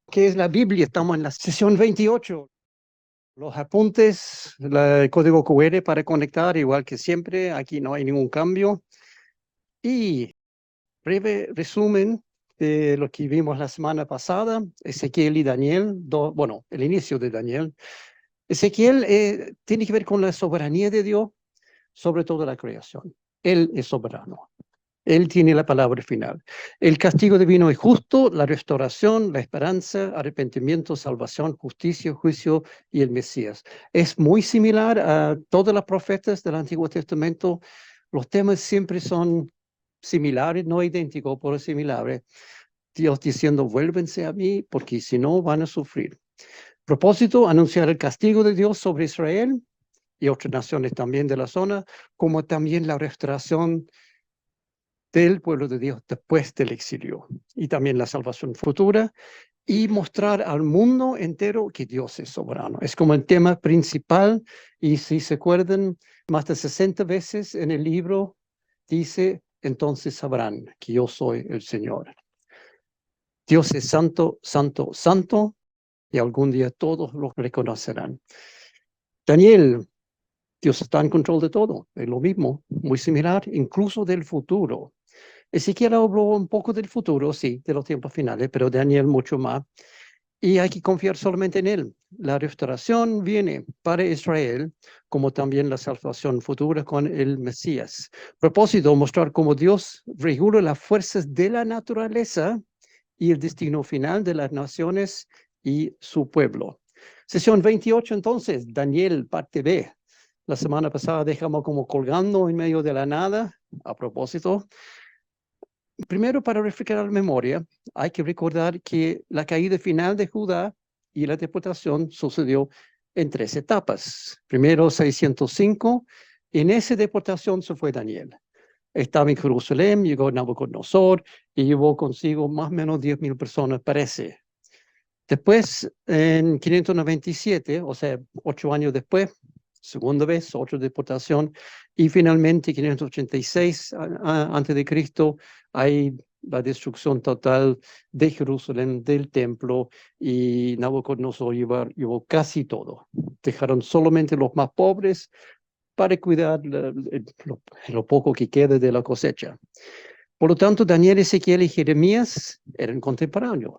¿Qué es la Biblia? Estamos en la sesión 28. Los apuntes, el código QR para conectar, igual que siempre. Aquí no hay ningún cambio. Y breve resumen de lo que vimos la semana pasada. Ezequiel y Daniel, bueno, el inicio de Daniel. Ezequiel tiene que ver con la soberanía de Dios sobre toda la creación. Él es soberano. Él tiene la palabra final. El castigo divino es justo, la restauración, la esperanza, arrepentimiento, salvación, justicia, juicio y el Mesías. Es muy similar a todas las profetas del Antiguo Testamento. Los temas siempre son similares, no idénticos, pero similares. Dios diciendo, vuélvense a mí, porque si no van a sufrir. Propósito, anunciar el castigo de Dios sobre Israel y otras naciones también de la zona, como también la restauración del pueblo de Dios después del exilio y también la salvación futura y mostrar al mundo entero que Dios es soberano. Es como el tema principal y si se acuerdan, más de 60 veces en el libro dice, entonces sabrán que yo soy el Señor. Dios es santo, santo, santo y algún día todos lo reconocerán. Daniel, Dios está en control de todo, es lo mismo, muy similar, incluso del futuro. Ezequiel habló un poco del futuro, sí, de los tiempos finales, pero Daniel mucho más. Y hay que confiar solamente en él. La restauración viene para Israel, como también la salvación futura con el Mesías. Propósito, mostrar cómo Dios regula las fuerzas de la naturaleza y el destino final de las naciones y su pueblo. Sesión 28, entonces, Daniel, parte B. La semana pasada dejamos como colgando en medio de la nada, a propósito. Primero, para refrescar la memoria, hay que recordar que la caída final de Judá y la deportación sucedió en 3 etapas. Primero, 605, en esa deportación se fue Daniel. Estaba en Jerusalén, llegó Nabucodonosor y llevó consigo más o menos 10,000 personas, parece. Después, en 597, o sea, 8 años después, segunda vez, otra deportación, y finalmente 586 antes de Cristo, hay la destrucción total de Jerusalén, del templo, y Nabucodonosor llevó casi todo. Dejaron solamente los más pobres para cuidar lo poco que queda de la cosecha. Por lo tanto, Daniel, Ezequiel y Jeremías eran contemporáneos.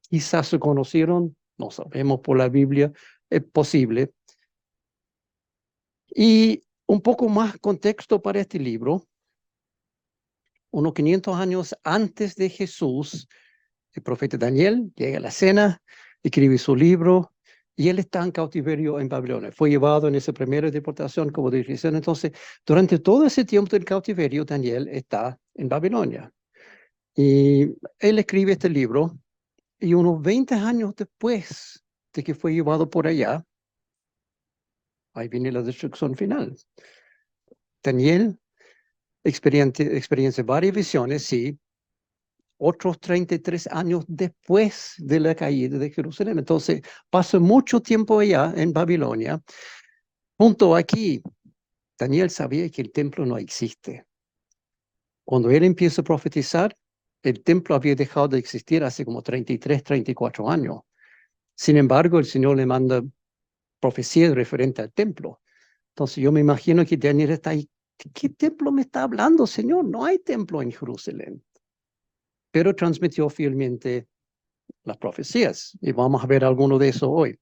Quizás se conocieron, no sabemos por la Biblia, es posible. Y un poco más contexto para este libro. Unos 500 años antes de Jesús, el profeta Daniel llega a la escena, escribe su libro, y él está en cautiverio en Babilonia. Fue llevado en esa primera deportación como dirección. Entonces, durante todo ese tiempo del cautiverio, Daniel está en Babilonia. Y él escribe este libro, y unos 20 años después de que fue llevado por allá, ahí viene la destrucción final. Daniel experiencia varias visiones, sí, otros 33 años después de la caída de Jerusalén. Entonces, pasó mucho tiempo allá en Babilonia. Punto aquí, Daniel sabía que el templo no existe. Cuando él empieza a profetizar, el templo había dejado de existir hace como 33, 34 años. Sin embargo, el Señor le manda profecía referente al templo. Entonces yo me imagino que Daniel está ahí. ¿Qué templo me está hablando, Señor? No hay templo en Jerusalén. Pero transmitió fielmente las profecías. Y vamos a ver alguno de eso hoy.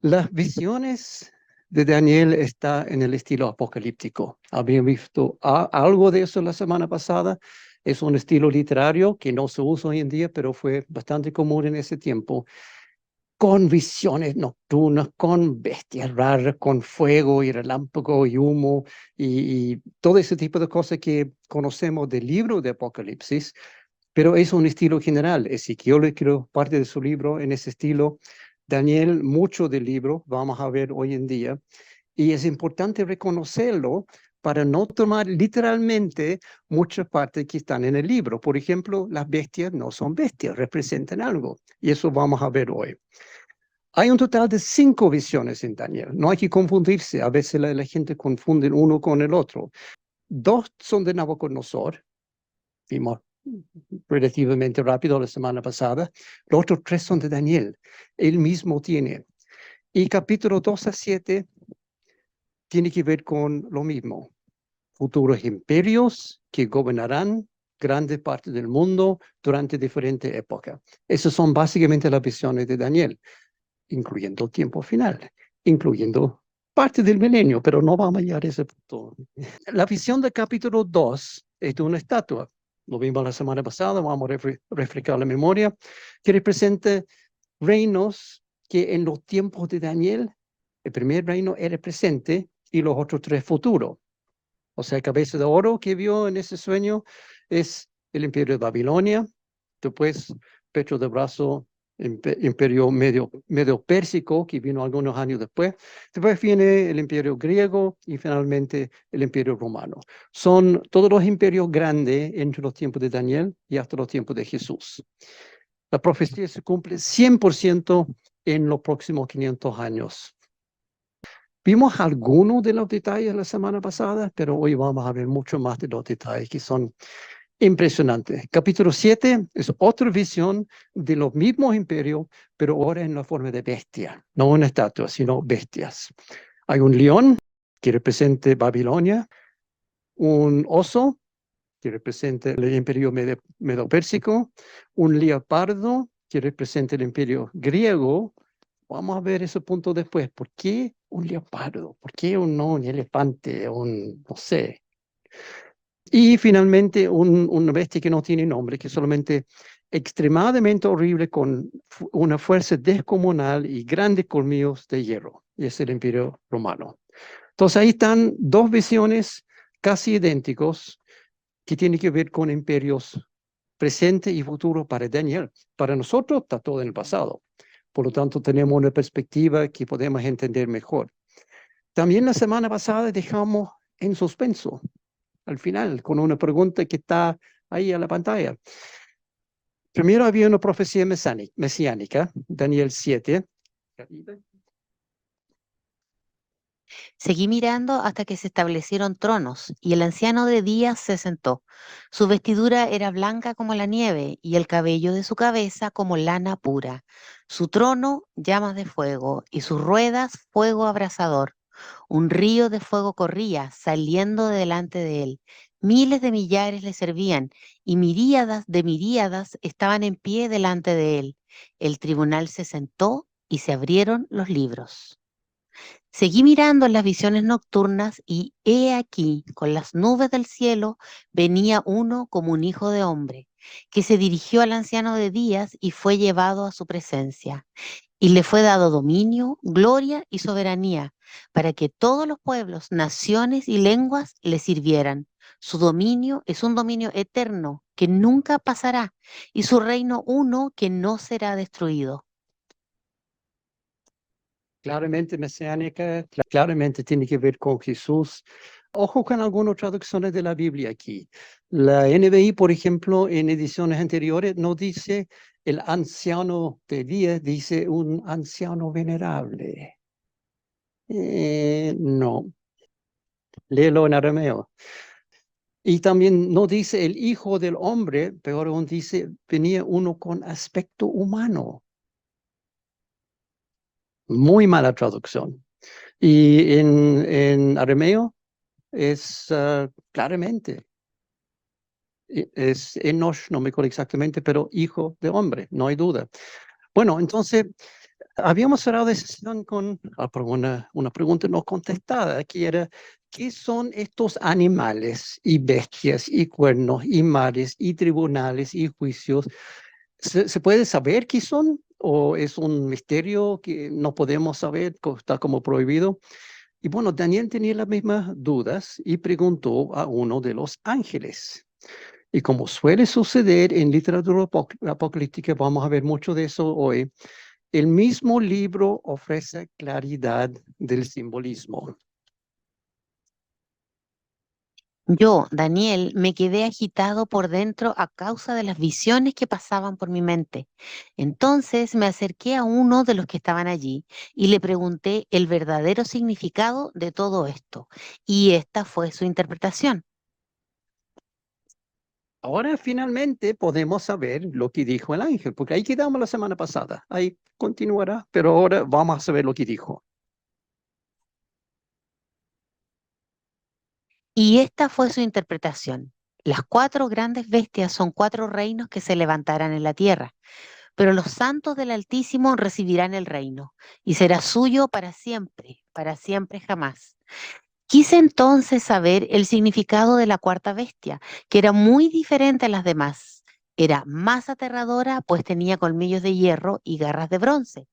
Las visiones de Daniel está en el estilo apocalíptico. Había visto algo de eso la semana pasada. Es un estilo literario que no se usa hoy en día, pero fue bastante común en ese tiempo. Con visiones nocturnas, con bestias raras, con fuego y relámpago y humo y todo ese tipo de cosas que conocemos del libro de Apocalipsis, pero es un estilo general. Ezequiel escribió parte de su libro en ese estilo, Daniel mucho del libro, vamos a ver hoy en día, y es importante reconocerlo para no tomar literalmente muchas partes que están en el libro. Por ejemplo, las bestias no son bestias, representan algo, y eso vamos a ver hoy. Hay un total de 5 visiones en Daniel. No hay que confundirse. A veces la gente confunde uno con el otro. 2 son de Nabucodonosor. Vimos relativamente rápido la semana pasada. Los otros tres son de Daniel. Él mismo tiene. Y capítulo 2 a 7 tiene que ver con lo mismo. Futuros imperios que gobernarán grandes partes del mundo durante diferentes épocas. Esas son básicamente las visiones de Daniel, incluyendo el tiempo final, incluyendo parte del milenio, pero no vamos a llegar a ese punto. La visión del capítulo 2 es de una estatua. Lo vimos la semana pasada, vamos a refrescar la memoria, que representa reinos que en los tiempos de Daniel, el primer reino era presente y los otros tres futuros. O sea, cabeza de oro que vio en ese sueño es el imperio de Babilonia, después pecho de brazo, imperio medio pérsico, que vino algunos años después viene el imperio griego y finalmente el imperio romano. Son todos los imperios grandes entre los tiempos de Daniel y hasta los tiempos de Jesús. La profecía se cumple 100% en los próximos 500 años. Vimos algunos de los detalles la semana pasada, pero hoy vamos a ver mucho más de los detalles que son impresionantes. Capítulo 7 es otra visión de los mismos imperios, pero ahora en la forma de bestia, no una estatua, sino bestias. Hay un león que representa Babilonia, un oso que representa el imperio medo-pérsico, un leopardo que representa el imperio griego. Vamos a ver ese punto después. ¿Por qué un leopardo? ¿Por qué un elefante? No sé. Y finalmente una bestia que no tiene nombre, que es solamente extremadamente horrible con una fuerza descomunal y grandes colmillos de hierro. Y es el imperio romano. Entonces ahí están dos visiones casi idénticos que tienen que ver con imperios presente y futuro para Daniel. Para nosotros está todo en el pasado. Por lo tanto, tenemos una perspectiva que podemos entender mejor. También la semana pasada dejamos en suspenso, al final, con una pregunta que está ahí a la pantalla. Primero había una profecía mesiánica, Daniel 7. Seguí mirando hasta que se establecieron tronos, y el anciano de días se sentó. Su vestidura era blanca como la nieve, y el cabello de su cabeza como lana pura. Su trono, llamas de fuego, y sus ruedas, fuego abrasador. Un río de fuego corría, saliendo de delante de él. Miles de millares le servían, y miríadas de miríadas estaban en pie delante de él. El tribunal se sentó, y se abrieron los libros. Seguí mirando en las visiones nocturnas y he aquí, con las nubes del cielo, venía uno como un hijo de hombre, que se dirigió al anciano de días y fue llevado a su presencia. Y le fue dado dominio, gloria y soberanía, para que todos los pueblos, naciones y lenguas le sirvieran. Su dominio es un dominio eterno que nunca pasará, y su reino uno que no será destruido. Claramente mesiánica, claramente tiene que ver con Jesús. Ojo con algunas traducciones de la Biblia aquí. La NBI, por ejemplo, en ediciones anteriores no dice el anciano de día, dice un anciano venerable. No, léelo en arameo. Y también no dice el hijo del hombre, pero aún dice venía uno con aspecto humano. Muy mala traducción. Y en arameo es claramente, es Enosh, no me acuerdo exactamente, pero hijo de hombre, no hay duda. Bueno, entonces habíamos cerrado esa sesión con una pregunta no contestada, que era, ¿qué son estos animales y bestias y cuernos y mares y tribunales y juicios? ¿Se puede saber qué son o es un misterio que no podemos saber, está como prohibido? Y bueno, Daniel tenía las mismas dudas y preguntó a uno de los ángeles. Y como suele suceder en literatura apocalíptica, vamos a ver mucho de eso hoy, el mismo libro ofrece claridad del simbolismo. Yo, Daniel, me quedé agitado por dentro a causa de las visiones que pasaban por mi mente. Entonces me acerqué a uno de los que estaban allí y le pregunté el verdadero significado de todo esto. Y esta fue su interpretación. Ahora finalmente podemos saber lo que dijo el ángel, porque ahí quedamos la semana pasada. Ahí continuará, pero ahora vamos a saber lo que dijo. Y esta fue su interpretación. Las cuatro grandes bestias son cuatro reinos que se levantarán en la tierra, pero los santos del Altísimo recibirán el reino, y será suyo para siempre jamás. Quise entonces saber el significado de la cuarta bestia, que era muy diferente a las demás. Era más aterradora, pues tenía colmillos de hierro y garras de bronce.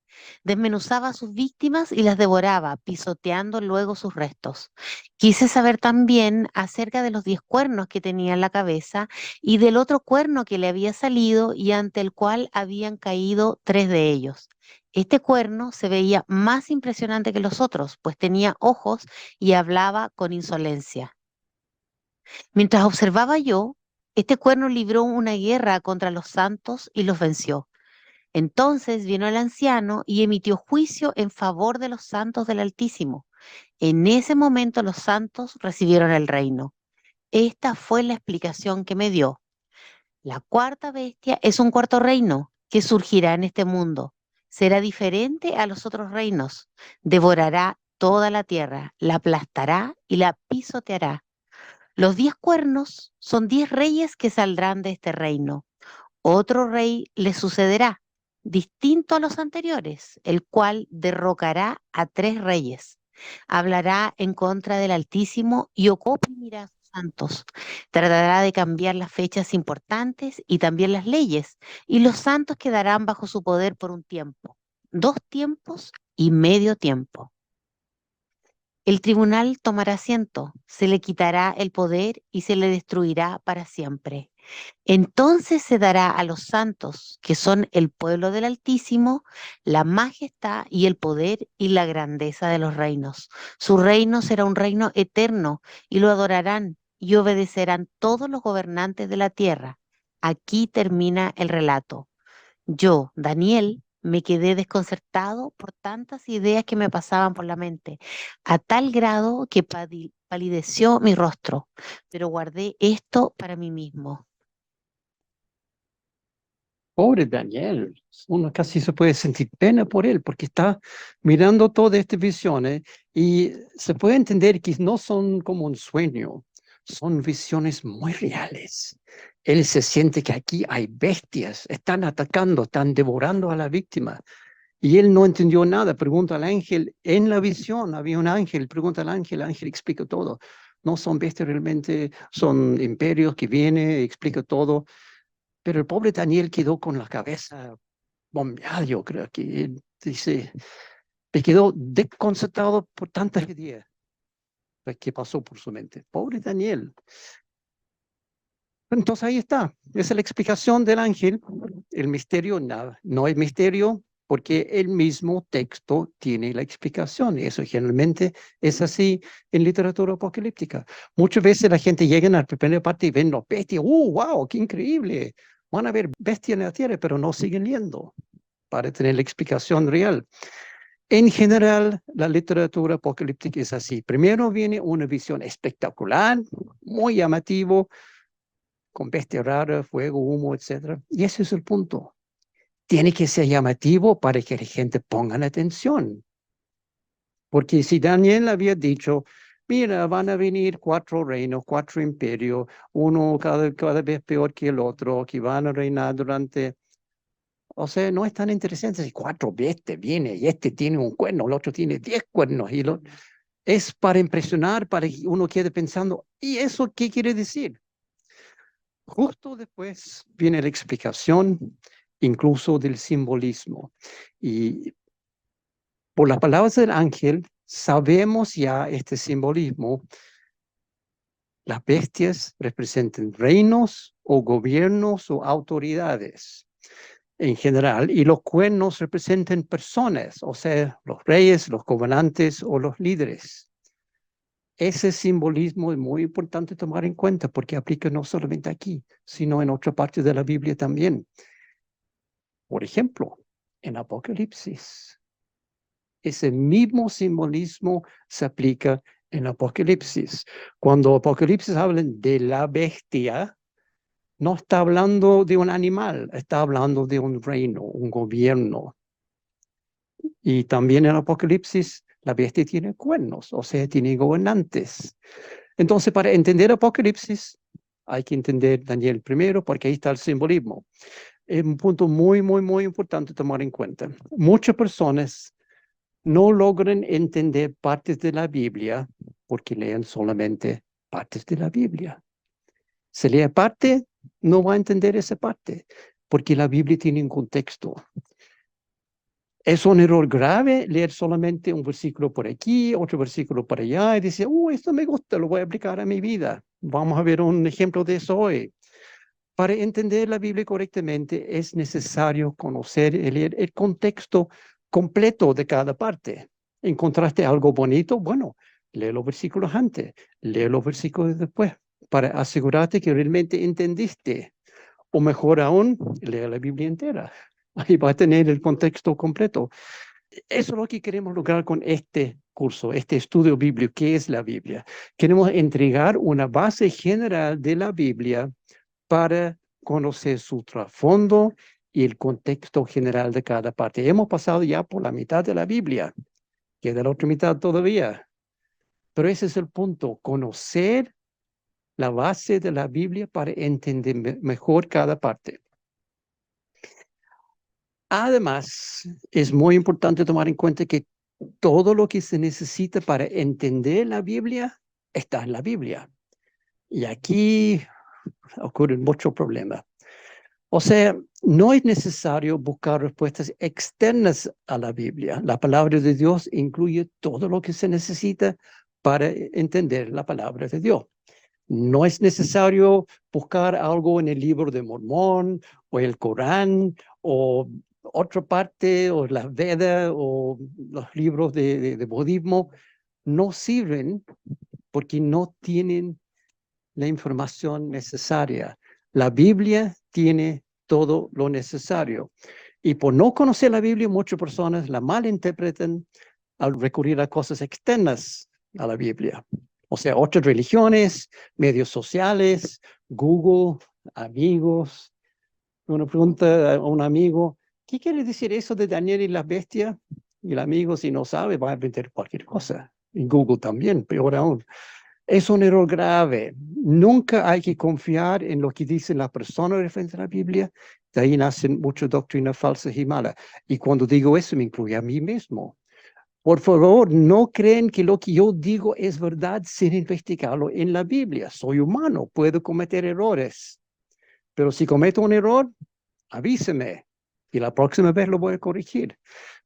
Desmenuzaba a sus víctimas y las devoraba, pisoteando luego sus restos. Quise saber también acerca de los 10 cuernos que tenía en la cabeza y del otro cuerno que le había salido y ante el cual habían caído tres de ellos. Este cuerno se veía más impresionante que los otros, pues tenía ojos y hablaba con insolencia. Mientras observaba yo, este cuerno libró una guerra contra los santos y los venció. Entonces vino el anciano y emitió juicio en favor de los santos del Altísimo. En ese momento los santos recibieron el reino. Esta fue la explicación que me dio. La cuarta bestia es un cuarto reino que surgirá en este mundo. Será diferente a los otros reinos. Devorará toda la tierra, la aplastará y la pisoteará. Los 10 cuernos son 10 reyes que saldrán de este reino. Otro rey le sucederá, distinto a los anteriores, el cual derrocará a 3 reyes. Hablará en contra del Altísimo y oprimirá a sus santos. Tratará de cambiar las fechas importantes y también las leyes, y los santos quedarán bajo su poder por un tiempo, 2 tiempos y medio tiempo. El tribunal tomará asiento, se le quitará el poder y se le destruirá para siempre. Entonces se dará a los santos, que son el pueblo del Altísimo, la majestad y el poder y la grandeza de los reinos. Su reino será un reino eterno y lo adorarán y obedecerán todos los gobernantes de la tierra. Aquí termina el relato. Yo, Daniel, me quedé desconcertado por tantas ideas que me pasaban por la mente, a tal grado que palideció mi rostro, pero guardé esto para mí mismo. Pobre Daniel, uno casi se puede sentir pena por él porque está mirando todas estas visiones y se puede entender que no son como un sueño, son visiones muy reales. Él se siente que aquí hay bestias, están atacando, están devorando a la víctima y él no entendió nada. Pregunta al ángel, en la visión había un ángel, pregunta al ángel, el ángel explica todo. No son bestias realmente, son imperios que vienen, explica todo. Pero el pobre Daniel quedó con la cabeza bombeada, yo creo que él dice, me quedó desconcertado por tantas ideas que pasó por su mente. Pobre Daniel. Entonces ahí está, esa es la explicación del ángel. El misterio, nada, no es misterio porque el mismo texto tiene la explicación. Eso generalmente es así en literatura apocalíptica. Muchas veces la gente llega a la primera parte y ven los bestias. ¡Wow! ¡Qué increíble! Van a ver bestias en la tierra, pero no siguen leyendo para tener la explicación real. En general, la literatura apocalíptica es así. Primero viene una visión espectacular, muy llamativo, con bestias raras, fuego, humo, etcétera. Y ese es el punto. Tiene que ser llamativo para que la gente ponga atención. Porque si Daniel había dicho, mira, van a venir 4 reinos, 4 imperios, uno cada vez peor que el otro, que van a reinar durante... O sea, no es tan interesante si 4 bestias viene y este tiene un cuerno, el otro tiene 10 cuernos. Es para impresionar, para que uno quede pensando, ¿y eso qué quiere decir? Justo después viene la explicación, incluso del simbolismo. Y por las palabras del ángel, sabemos ya este simbolismo. Las bestias representan reinos o gobiernos o autoridades en general, y los cuernos representan personas, o sea, los reyes, los gobernantes o los líderes. Ese simbolismo es muy importante tomar en cuenta porque aplica no solamente aquí, sino en otra parte de la Biblia también. Por ejemplo, en Apocalipsis, ese mismo simbolismo se aplica en Apocalipsis. Cuando Apocalipsis habla de la bestia, No está hablando de un animal, está hablando de un reino, un gobierno. Y también en Apocalipsis, la bestia tiene cuernos, o sea, tiene gobernantes. Entonces, para entender Apocalipsis, hay que entender Daniel primero, porque ahí está el simbolismo. Es un punto muy, muy, muy importante tomar en cuenta. Muchas personas no logran entender partes de la Biblia porque leen solamente partes de la Biblia. Se lee parte, no va a entender esa parte, porque la Biblia tiene un contexto. Es un error grave leer solamente un versículo por aquí, otro versículo por allá, y decir, esto me gusta, lo voy a aplicar a mi vida. Vamos a ver un ejemplo de eso hoy. Para entender la Biblia correctamente es necesario conocer el contexto completo de cada parte. ¿Encontraste algo bonito? Bueno, lee los versículos antes, lee los versículos después, para asegurarte que realmente entendiste. O mejor aún, lee la Biblia entera. Ahí va a tener el contexto completo. Eso es lo que queremos lograr con este curso, este estudio bíblico. ¿Qué es la Biblia? Queremos entregar una base general de la Biblia para conocer su trasfondo y el contexto general de cada parte. Hemos pasado ya por la mitad de la Biblia, queda la otra mitad todavía, pero ese es el punto, conocer la base de la Biblia para entender mejor cada parte. Además, es muy importante tomar en cuenta que todo lo que se necesita para entender la Biblia está en la Biblia. Y aquí ocurren muchos problemas. O sea, no es necesario buscar respuestas externas a la Biblia. La palabra de Dios incluye todo lo que se necesita para entender la palabra de Dios. No es necesario buscar algo en el libro de Mormón o el Corán o otra parte o la Veda o los libros de budismo. No sirven porque no tienen la información necesaria. La Biblia tiene todo lo necesario. Y por no conocer la Biblia, muchas personas la malinterpretan al recurrir a cosas externas a la Biblia. O sea, otras religiones, medios sociales, Google, amigos. Uno pregunta a un amigo, ¿qué quiere decir eso de Daniel y las bestias? Y el amigo, si no sabe, va a aprender cualquier cosa. Y Google también, peor aún. Es un error grave. Nunca hay que confiar en lo que dicen las personas referente a la Biblia. De ahí nacen muchas doctrinas falsas y malas. Y cuando digo eso, me incluye a mí mismo. Por favor, no creen que lo que yo digo es verdad sin investigarlo en la Biblia. Soy humano, puedo cometer errores. Pero si cometo un error, avíseme. Y la próxima vez lo voy a corregir.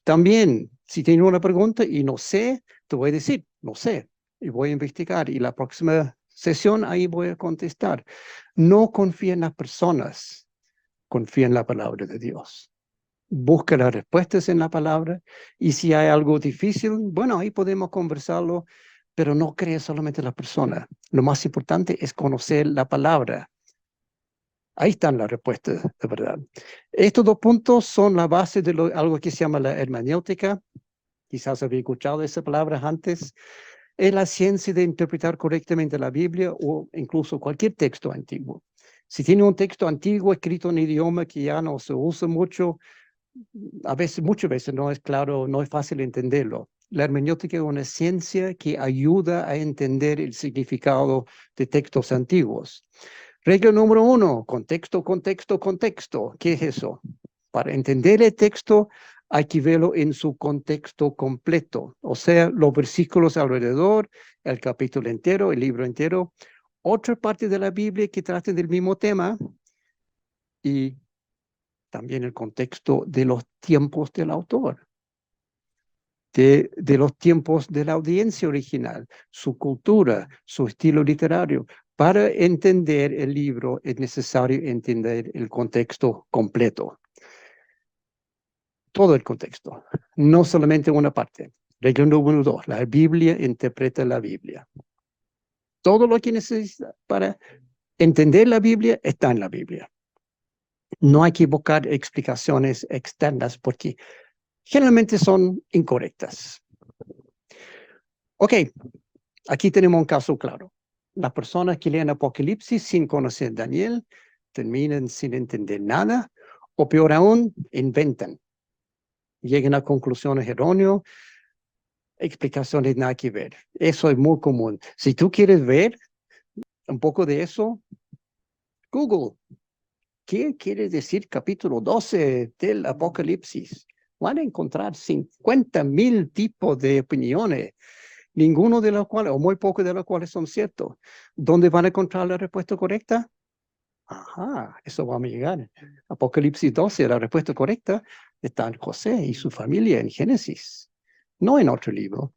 También, si tengo una pregunta y no sé, te voy a decir, no sé, y voy a investigar. Y la próxima sesión ahí voy a contestar. No confía en las personas, confía en la palabra de Dios. Busca las respuestas en la palabra y si hay algo difícil, bueno, ahí podemos conversarlo, pero no crees solamente en la persona. Lo más importante es conocer la palabra. Ahí están las respuestas, de verdad. Estos dos puntos son la base de algo que se llama la hermenéutica. Quizás había escuchado esas palabras antes. Es la ciencia de interpretar correctamente la Biblia o incluso cualquier texto antiguo. Si tiene un texto antiguo escrito en idioma que ya no se usa mucho, a veces, muchas veces no es claro, no es fácil entenderlo. La hermenéutica es una ciencia que ayuda a entender el significado de textos antiguos. Regla número 1, contexto, contexto, contexto. ¿Qué es eso? Para entender el texto hay que verlo en su contexto completo, o sea, los versículos alrededor, el capítulo entero, el libro entero, otra parte de la Biblia que trate del mismo tema y también el contexto de los tiempos del autor, de los tiempos de la audiencia original, su cultura, su estilo literario. Para entender el libro es necesario entender el contexto completo, todo el contexto, no solamente una parte. Regla número 2, la Biblia interpreta la Biblia. Todo lo que necesita para entender la Biblia está en la Biblia. No hay que buscar explicaciones externas porque generalmente son incorrectas. Ok, aquí tenemos un caso claro. Las personas que leen Apocalipsis sin conocer Daniel terminan sin entender nada, o peor aún, inventan. Llegan a conclusiones erróneas, explicaciones nada que ver. Eso es muy común. Si tú quieres ver un poco de eso, Google, ¿qué quiere decir capítulo 12 del Apocalipsis? Van a encontrar 50,000 tipos de opiniones, ninguno de los cuales, o muy pocos de los cuales son ciertos. ¿Dónde van a encontrar la respuesta correcta? Ajá, eso vamos a llegar. Apocalipsis 12, la respuesta correcta está en José y su familia en Génesis, no en otro libro.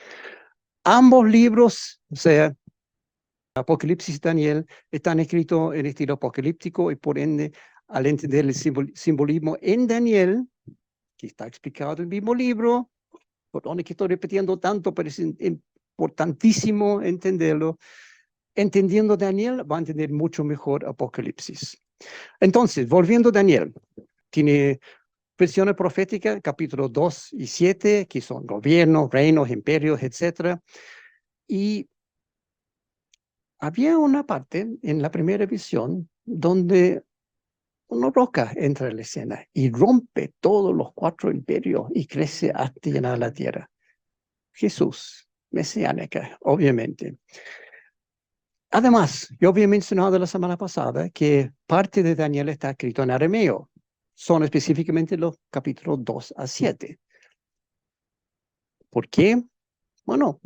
Ambos libros, o sea, Apocalipsis y Daniel, están escritos en estilo apocalíptico y por ende, al entender el simbolismo en Daniel, que está explicado en el mismo libro, por donde que estoy repitiendo tanto, pero es importantísimo entenderlo. Entendiendo Daniel, va a entender mucho mejor Apocalipsis. Entonces, volviendo a Daniel, tiene visiones proféticas, capítulos 2 y 7, que son gobiernos, reinos, imperios, etc. Y había una parte en la primera visión donde una roca entra en la escena y rompe todos los 4 imperios y crece hasta llenar la tierra. Jesús, mesiánica, obviamente. Además, yo había mencionado la semana pasada que parte de Daniel está escrito en arameo. Son específicamente los capítulos 2 a 7. ¿Por qué? Bueno,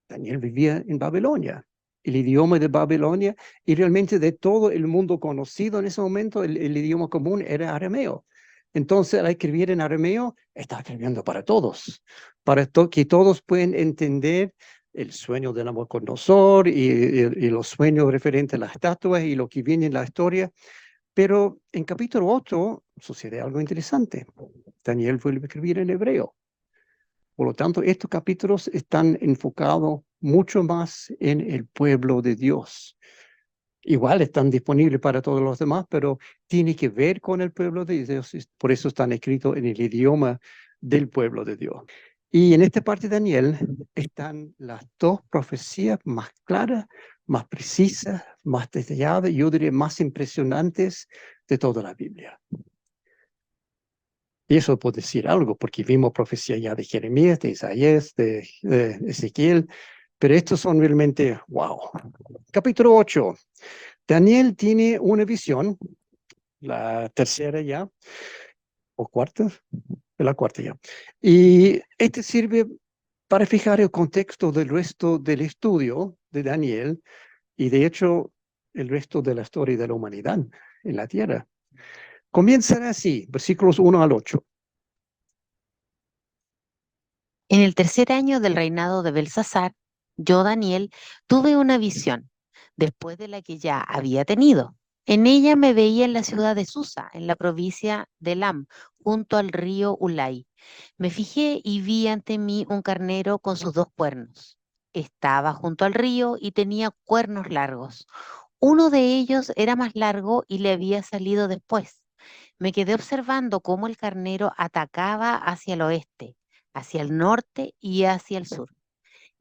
Daniel vivía en Babilonia. El idioma de Babilonia y realmente de todo el mundo conocido en ese momento, el idioma común era arameo. Entonces, al escribir en arameo, está escribiendo para todos, para que todos puedan entender el sueño del Nabucodonosor y los sueños referentes a las estatuas y lo que viene en la historia. Pero en capítulo 8 sucede algo interesante. Daniel vuelve a escribir en hebreo. Por lo tanto, estos capítulos están enfocados mucho más en el pueblo de Dios. Igual están disponibles para todos los demás, pero tiene que ver con el pueblo de Dios. Por eso están escritos en el idioma del pueblo de Dios. Y en esta parte de Daniel están las dos profecías más claras, más precisas, más detalladas, yo diría más impresionantes de toda la Biblia. Y eso puede decir algo, porque vimos profecía ya de Jeremías, de Isaías, de Ezequiel, pero estos son realmente, wow. Capítulo 8. Daniel tiene una visión, la tercera ya, o cuarta, la cuarta ya. Y este sirve para fijar el contexto del resto del estudio de Daniel y de hecho el resto de la historia de la humanidad en la tierra. Comienzan así, versículos 1 al 8. En el tercer año del reinado de Belsasar, yo, Daniel, tuve una visión, después de la que ya había tenido. En ella me veía en la ciudad de Susa, en la provincia de Elam, junto al río Ulai. Me fijé y vi ante mí un carnero con sus dos cuernos. Estaba junto al río y tenía cuernos largos. Uno de ellos era más largo y le había salido después. Me quedé observando cómo el carnero atacaba hacia el oeste, hacia el norte y hacia el sur.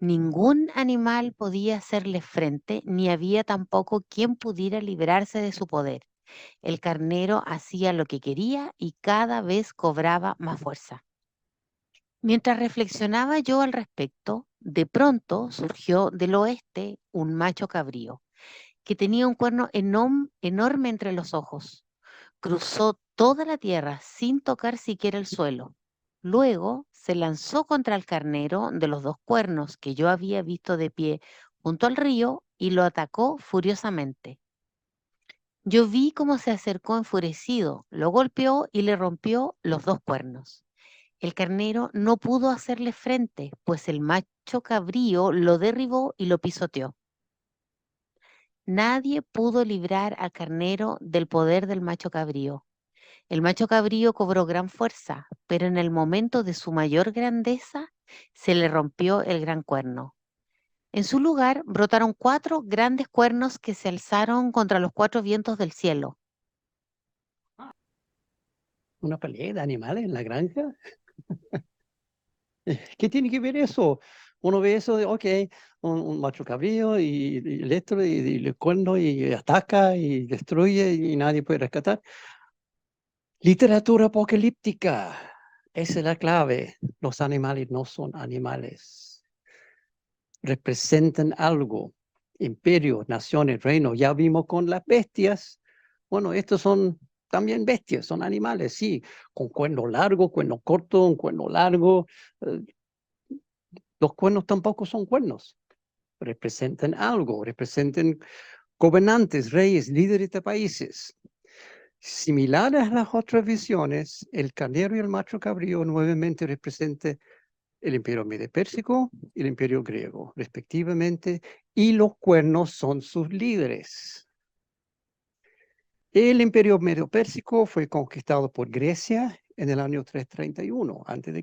Ningún animal podía hacerle frente, ni había tampoco quien pudiera librarse de su poder. El carnero hacía lo que quería y cada vez cobraba más fuerza. Mientras reflexionaba yo al respecto, de pronto surgió del oeste un macho cabrío, que tenía un cuerno enorme entre los ojos. Cruzó toda la tierra sin tocar siquiera el suelo. Luego se lanzó contra el carnero de los dos cuernos que yo había visto de pie junto al río y lo atacó furiosamente. Yo vi cómo se acercó enfurecido, lo golpeó y le rompió los dos cuernos. El carnero no pudo hacerle frente, pues el macho cabrío lo derribó y lo pisoteó. Nadie pudo librar al carnero del poder del macho cabrío. El macho cabrío cobró gran fuerza, pero en el momento de su mayor grandeza se le rompió el gran cuerno. En su lugar brotaron 4 grandes cuernos que se alzaron contra los 4 vientos del cielo. Una pelea de animales en la granja. ¿Qué tiene que ver eso Uno ve eso de, ok, un macho cabrío y el otro y el cuerno y ataca y destruye y nadie puede rescatar. Literatura apocalíptica, esa es la clave. Los animales no son animales, representan algo. Imperios, naciones, reinos. Ya vimos con las bestias. Bueno, estos son también bestias, son animales, sí, con cuerno largo, cuerno corto, un cuerno largo. eh, los cuernos tampoco son cuernos, representan algo, representan gobernantes, reyes, líderes de países. Similar a las otras visiones, el carnero y el macho cabrío nuevamente representan el imperio medo-pérsico y el imperio griego, respectivamente, y los cuernos son sus líderes. El imperio medo-pérsico fue conquistado por Grecia en el año 331 a.C.,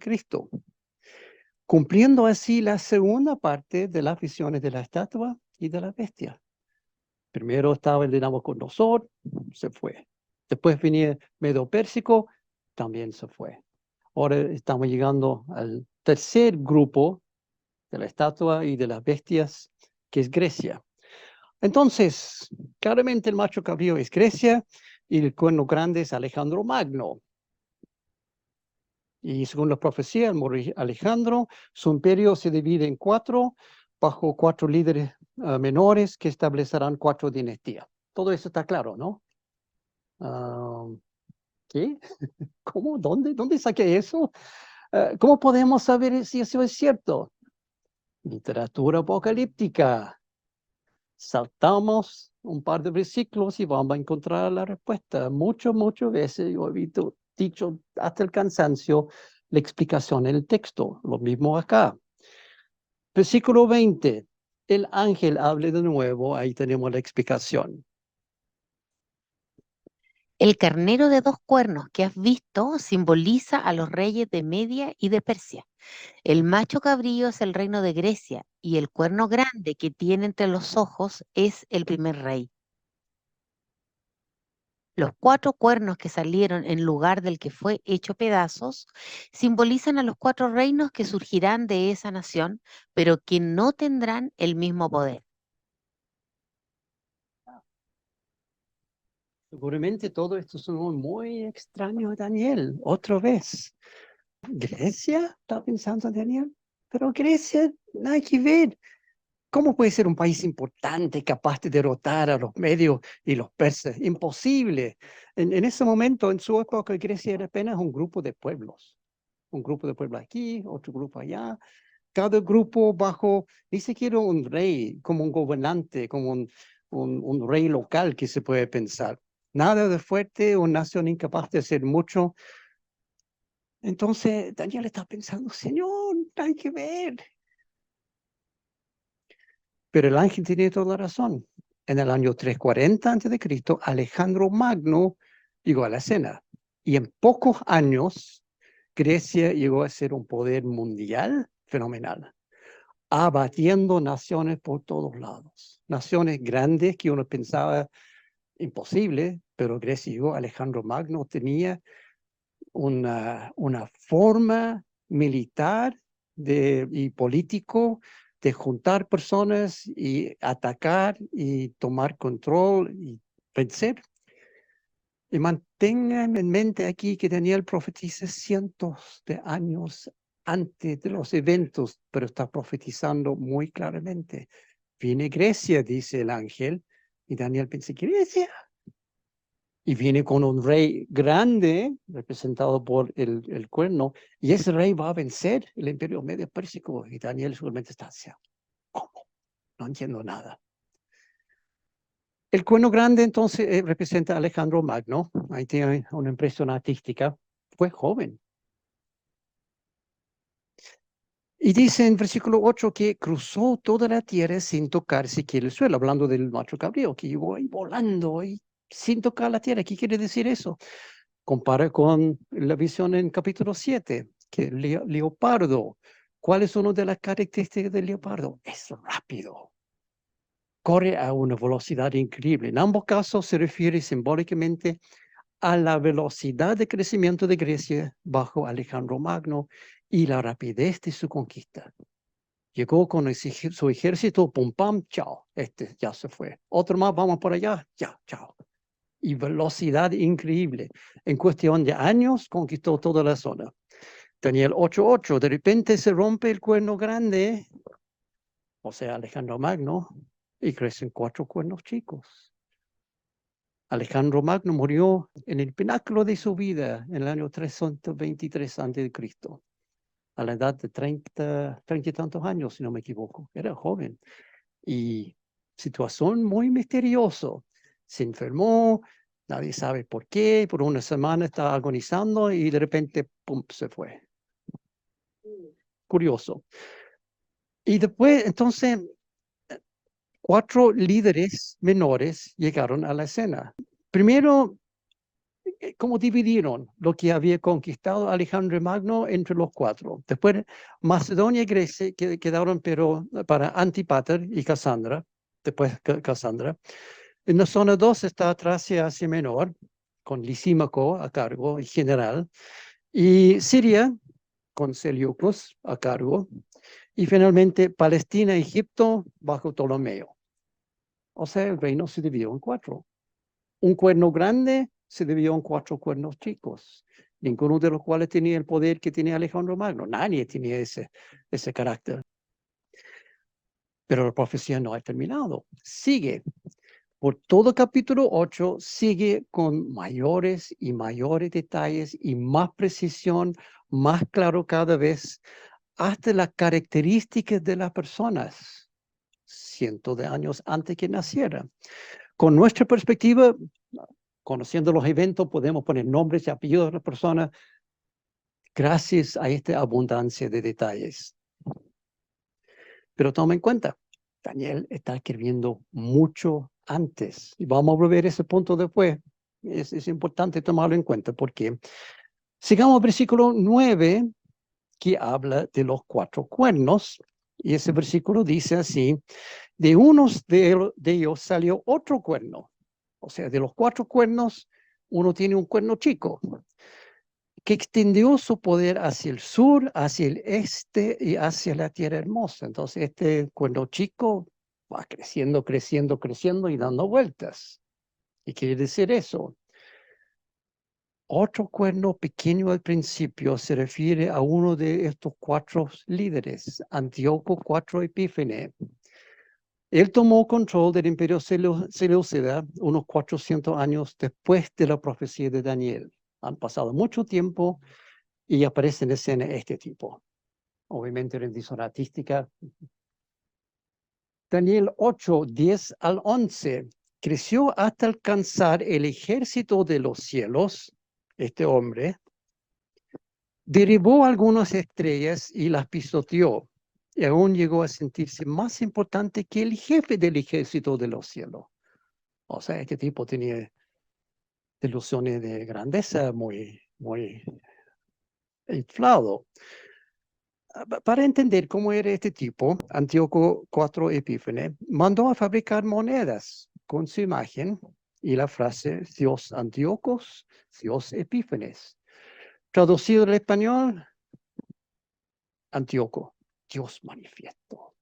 cumpliendo así la segunda parte de las visiones de la estatua y de la bestia. Primero estaba el de Nabucodonosor, se fue. Después venía Medo-Pérsico, también se fue. Ahora estamos llegando al tercer grupo de la estatua y de las bestias, que es Grecia. Entonces, claramente el macho cabrío es Grecia y el cuerno grande es Alejandro Magno. Y según la profecía, al morir Alejandro, su imperio se divide en cuatro, bajo cuatro líderes menores que establecerán cuatro dinastías. Todo eso está claro, ¿no? ¿Qué? ¿Cómo? ¿Dónde saqué eso? ¿Cómo podemos saber si eso es cierto? Literatura apocalíptica. Saltamos un par de versículos y vamos a encontrar la respuesta. Muchas veces yo he dicho hasta el cansancio la explicación en el texto. Lo mismo acá. Versículo 20. El ángel habla de nuevo, ahí tenemos la explicación. El carnero de dos cuernos que has visto simboliza a los reyes de Media y de Persia. El macho cabrío es el reino de Grecia y el cuerno grande que tiene entre los ojos es el primer rey. Los cuatro cuernos que salieron en lugar del que fue hecho pedazos simbolizan a los cuatro reinos que surgirán de esa nación, pero que no tendrán el mismo poder. Seguramente todo esto sonó muy extraño a Daniel, otra vez. ¿Grecia? ¿Está pensando Daniel? Pero Grecia, nada que ver. ¿Cómo puede ser un país importante capaz de derrotar a los medios y los persas? Imposible. En ese momento, en su época, Grecia era apenas un grupo de pueblos. Un grupo de pueblos aquí, otro grupo allá. Cada grupo bajo, ni siquiera un rey, como un gobernante, como un rey local que se puede pensar. Nada de fuerte, una nación incapaz de hacer mucho. Entonces, Daniel está pensando, Señor, hay que ver. Pero el ángel tiene toda la razón. En el año 340 a.C., Alejandro Magno llegó a la escena. Y en pocos años, Grecia llegó a ser un poder mundial fenomenal, abatiendo naciones por todos lados. Naciones grandes que uno pensaba imposible, pero Grecia llegó. Alejandro Magno tenía una forma militar y político de juntar personas y atacar y tomar control y vencer. Y mantengan en mente aquí que Daniel profetiza cientos de años antes de los eventos, pero está profetizando muy claramente. Viene Grecia, dice el ángel, y Daniel piensa, Grecia, y viene con un rey grande, representado por el cuerno, y ese rey va a vencer el imperio medio pérsico, y Daniel solamente está así, ¿cómo? No entiendo nada. El cuerno grande entonces representa a Alejandro Magno, ahí tiene una impresión artística, fue joven. Y dice en versículo 8 que cruzó toda la tierra sin tocar siquiera el suelo, hablando del macho cabrío, que llegó ahí volando y sin tocar la tierra. ¿Qué quiere decir eso? Compara con la visión en capítulo 7, que el leopardo, ¿cuál es una de las características del leopardo? Es rápido, corre a una velocidad increíble. En ambos casos se refiere simbólicamente a la velocidad de crecimiento de Grecia bajo Alejandro Magno y la rapidez de su conquista. Llegó con su ejército, pum, pam, chao, este ya se fue. Otro más, vamos por allá, ya, chao. Y velocidad increíble. En cuestión de años conquistó toda la zona. Daniel 8:8, de repente se rompe el cuerno grande, o sea, Alejandro Magno, y crecen 4 cuernos chicos. Alejandro Magno murió en el pináculo de su vida en el año 323 a.C., a la edad de 30 y tantos años, si no me equivoco. Era joven. Y situación muy misteriosa. Se enfermó, nadie sabe por qué, por una semana estaba agonizando y de repente, pum, se fue. Curioso. Y después, entonces, 4 líderes menores llegaron a la escena. Primero, como dividieron lo que había conquistado Alejandro Magno entre los 4. Después, Macedonia y Grecia quedaron pero para Antípater y Casandra. Después Casandra. En la zona 2 está Tracia y Asia Menor, con Lisímaco a cargo, y general. Y Siria, con Seleucos a cargo. Y finalmente Palestina y Egipto bajo Ptolomeo. O sea, el reino se dividió en 4. Un cuerno grande se dividió en 4 cuernos chicos, ninguno de los cuales tenía el poder que tenía Alejandro Magno. Nadie tenía ese carácter. Pero la profecía no ha terminado. Sigue. Por todo capítulo 8 sigue con mayores y mayores detalles y más precisión, más claro cada vez, hasta las características de las personas, cientos de años antes que naciera. Con nuestra perspectiva, conociendo los eventos, podemos poner nombres y apellidos de las personas gracias a esta abundancia de detalles. Pero toma en cuenta, Daniel está escribiendo mucho antes. Y vamos a volver a ese punto después. Es importante tomarlo en cuenta porque sigamos al versículo 9, que habla de los 4 cuernos. Y ese versículo dice así, de unos de ellos salió otro cuerno. O sea, de los 4 cuernos, uno tiene un cuerno chico, que extendió su poder hacia el sur, hacia el este y hacia la tierra hermosa. Entonces, este cuerno chico va creciendo, creciendo, creciendo y dando vueltas. ¿Y quiere decir eso? Otro cuerno pequeño al principio se refiere a uno de estos 4 líderes, Antíoco IV Epífanes. Él tomó control del imperio seleucida unos 400 años después de la profecía de Daniel. Han pasado mucho tiempo y aparece en escena este tipo. Obviamente rendición artística. Daniel 8, 10 al 11. Creció hasta alcanzar el ejército de los cielos, este hombre, derribó algunas estrellas y las pisoteó, y aún llegó a sentirse más importante que el jefe del ejército de los cielos. O sea, este tipo tenía ilusiones de grandeza muy, muy inflado. Para entender cómo era este tipo, Antíoco IV Epífanes mandó a fabricar monedas con su imagen y la frase Dios Antíocos, Dios Epífanes. Traducido al español, Antíoco, Dios manifiesto.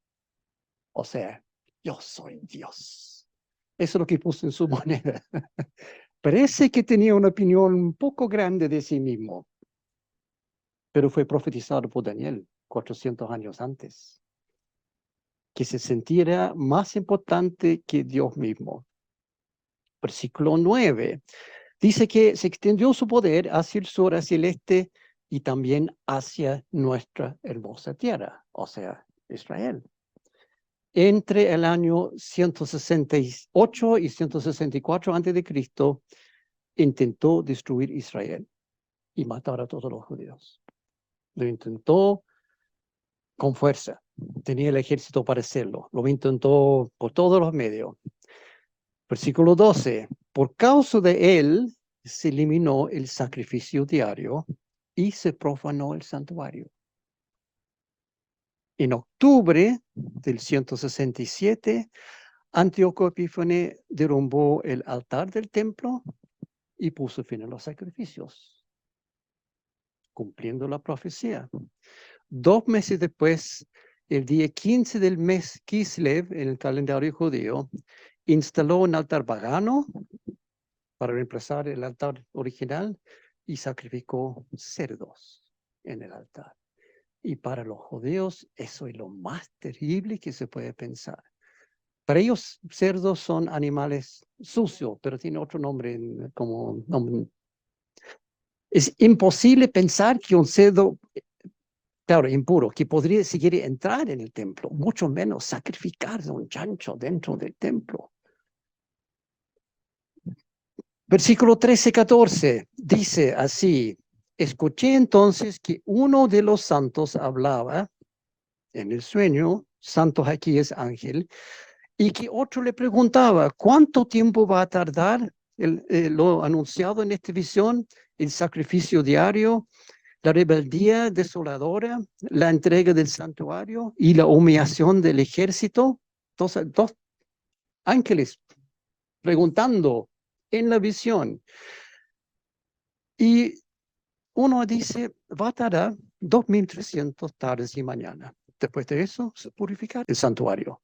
O sea, yo soy Dios. Eso es lo que puso en su moneda. Parece que tenía una opinión un poco grande de sí mismo, pero fue profetizado por Daniel 400 años antes, que se sintiera más importante que Dios mismo. Versículo 9 dice que se extendió su poder hacia el sur, hacia el este y también hacia nuestra hermosa tierra, o sea, Israel. Entre el año 168 y 164 a.C., intentó destruir Israel y matar a todos los judíos. Lo intentó con fuerza. Tenía el ejército para hacerlo. Lo intentó por todos los medios. Versículo 12. Por causa de él se eliminó el sacrificio diario y se profanó el santuario. En octubre del 167, Antíoco Epífanes derrumbó el altar del templo y puso fin a los sacrificios, cumpliendo la profecía. 2 meses después, el día 15 del mes Kislev, en el calendario judío, instaló un altar pagano para reemplazar el altar original y sacrificó cerdos en el altar. Y para los judíos eso es lo más terrible que se puede pensar. Para ellos cerdos son animales sucios, pero tiene otro nombre como nombre. Es imposible pensar que un cerdo, claro, impuro, que podría siquiera entrar en el templo, mucho menos sacrificarse un chancho dentro del templo. Versículo 13-14 dice así: escuché entonces que uno de los santos hablaba en el sueño, santos aquí es ángel, y que otro le preguntaba, ¿cuánto tiempo va a tardar lo anunciado en esta visión, el sacrificio diario, la rebeldía desoladora, la entrega del santuario y la humillación del ejército? Entonces, dos ángeles preguntando en la visión. Y uno dice, va a tardar 2300 tardes y mañana. Después de eso, se purifica el santuario.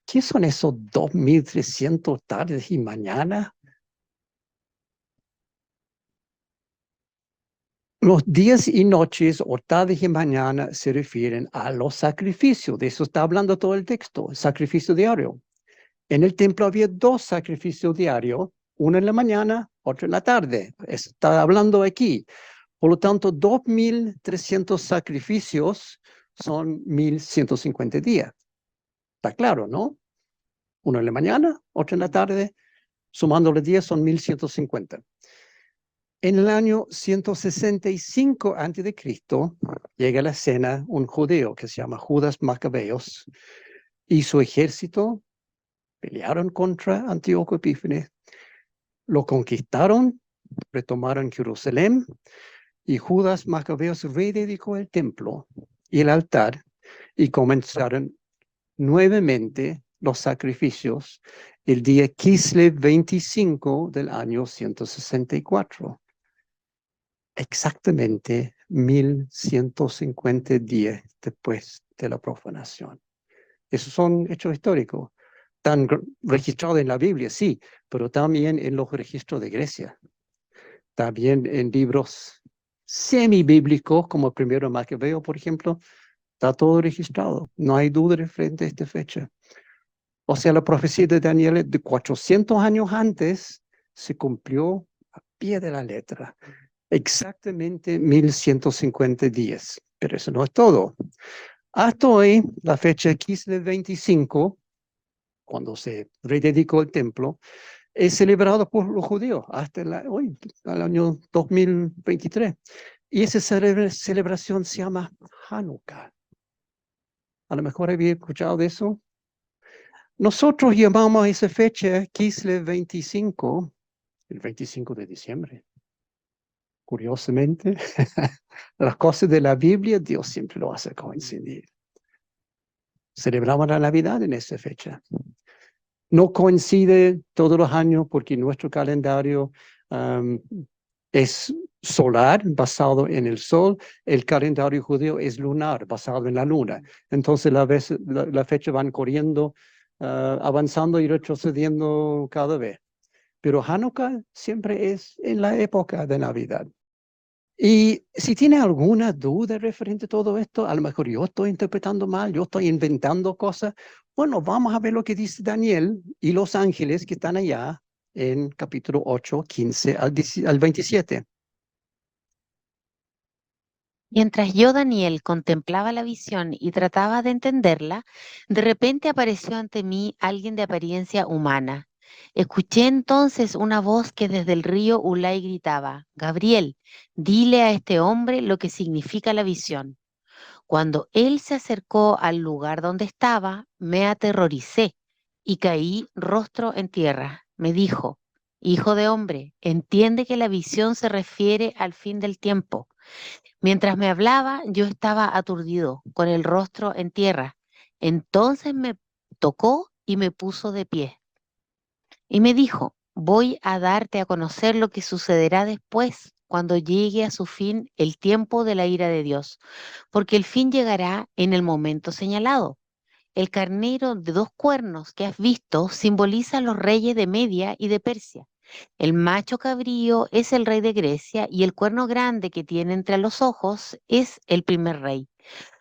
¿Qué son esos 2300 tardes y mañana? Los días y noches o tardes y mañana se refieren a los sacrificios. De eso está hablando todo el texto, el sacrificio diario. En el templo había dos sacrificios diarios, uno en la mañana, otro en la tarde. Está hablando aquí. Por lo tanto, 2300 sacrificios son 1150 días. Está claro, ¿no? Uno en la mañana, otro en la tarde, sumando los días son 1150. En el año 165 a.C., llega a la escena un judeo que se llama Judas Macabeos y su ejército pelearon contra Antíoco Epífanes, lo conquistaron, retomaron Jerusalén y Judas Macabeos rededicó el templo y el altar y comenzaron nuevamente los sacrificios el día Kislev 25 del año 164. Exactamente 1150 días después de la profanación. Esos son hechos históricos, tan registrados en la Biblia, sí, pero también en los registros de Grecia, también en libros semi-bíblicos como el primero Maquedonio, por ejemplo, está todo registrado, no hay duda referente a esta fecha. O sea, la profecía de Daniel de 400 años antes se cumplió a pie de la letra. Exactamente 1150 días. Pero eso no es todo. Hasta hoy, la fecha 15 del 25, cuando se rededicó el templo, es celebrado por los judíos hasta hoy, el año 2023. Y esa celebración se llama Hanukkah. A lo mejor había escuchado de eso. Nosotros llamamos a esa fecha Kislev 25, el 25 de diciembre. Curiosamente, las cosas de la Biblia, Dios siempre lo hace coincidir. Celebramos la Navidad en esa fecha. No coincide todos los años porque nuestro calendario es solar, basado en el sol. El calendario judío es lunar, basado en la luna. Entonces la fecha van corriendo, avanzando y retrocediendo cada vez. Pero Hanukkah siempre es en la época de Navidad. Y si tiene alguna duda referente a todo esto, a lo mejor yo estoy interpretando mal, yo estoy inventando cosas. Bueno, vamos a ver lo que dice Daniel y los ángeles que están allá en capítulo 8, 15 al 27. Mientras yo, Daniel, contemplaba la visión y trataba de entenderla, de repente apareció ante mí alguien de apariencia humana. Escuché entonces una voz que desde el río Ulai gritaba, Gabriel, dile a este hombre lo que significa la visión. Cuando él se acercó al lugar donde estaba, me aterroricé y caí rostro en tierra. Me dijo, Hijo de hombre, entiende que la visión se refiere al fin del tiempo. Mientras me hablaba, yo estaba aturdido, con el rostro en tierra. Entonces me tocó y me puso de pie. Y me dijo, voy a darte a conocer lo que sucederá después, cuando llegue a su fin el tiempo de la ira de Dios, porque el fin llegará en el momento señalado. El carnero de 2 cuernos que has visto simboliza a los reyes de Media y de Persia. El macho cabrío es el rey de Grecia y el cuerno grande que tiene entre los ojos es el primer rey.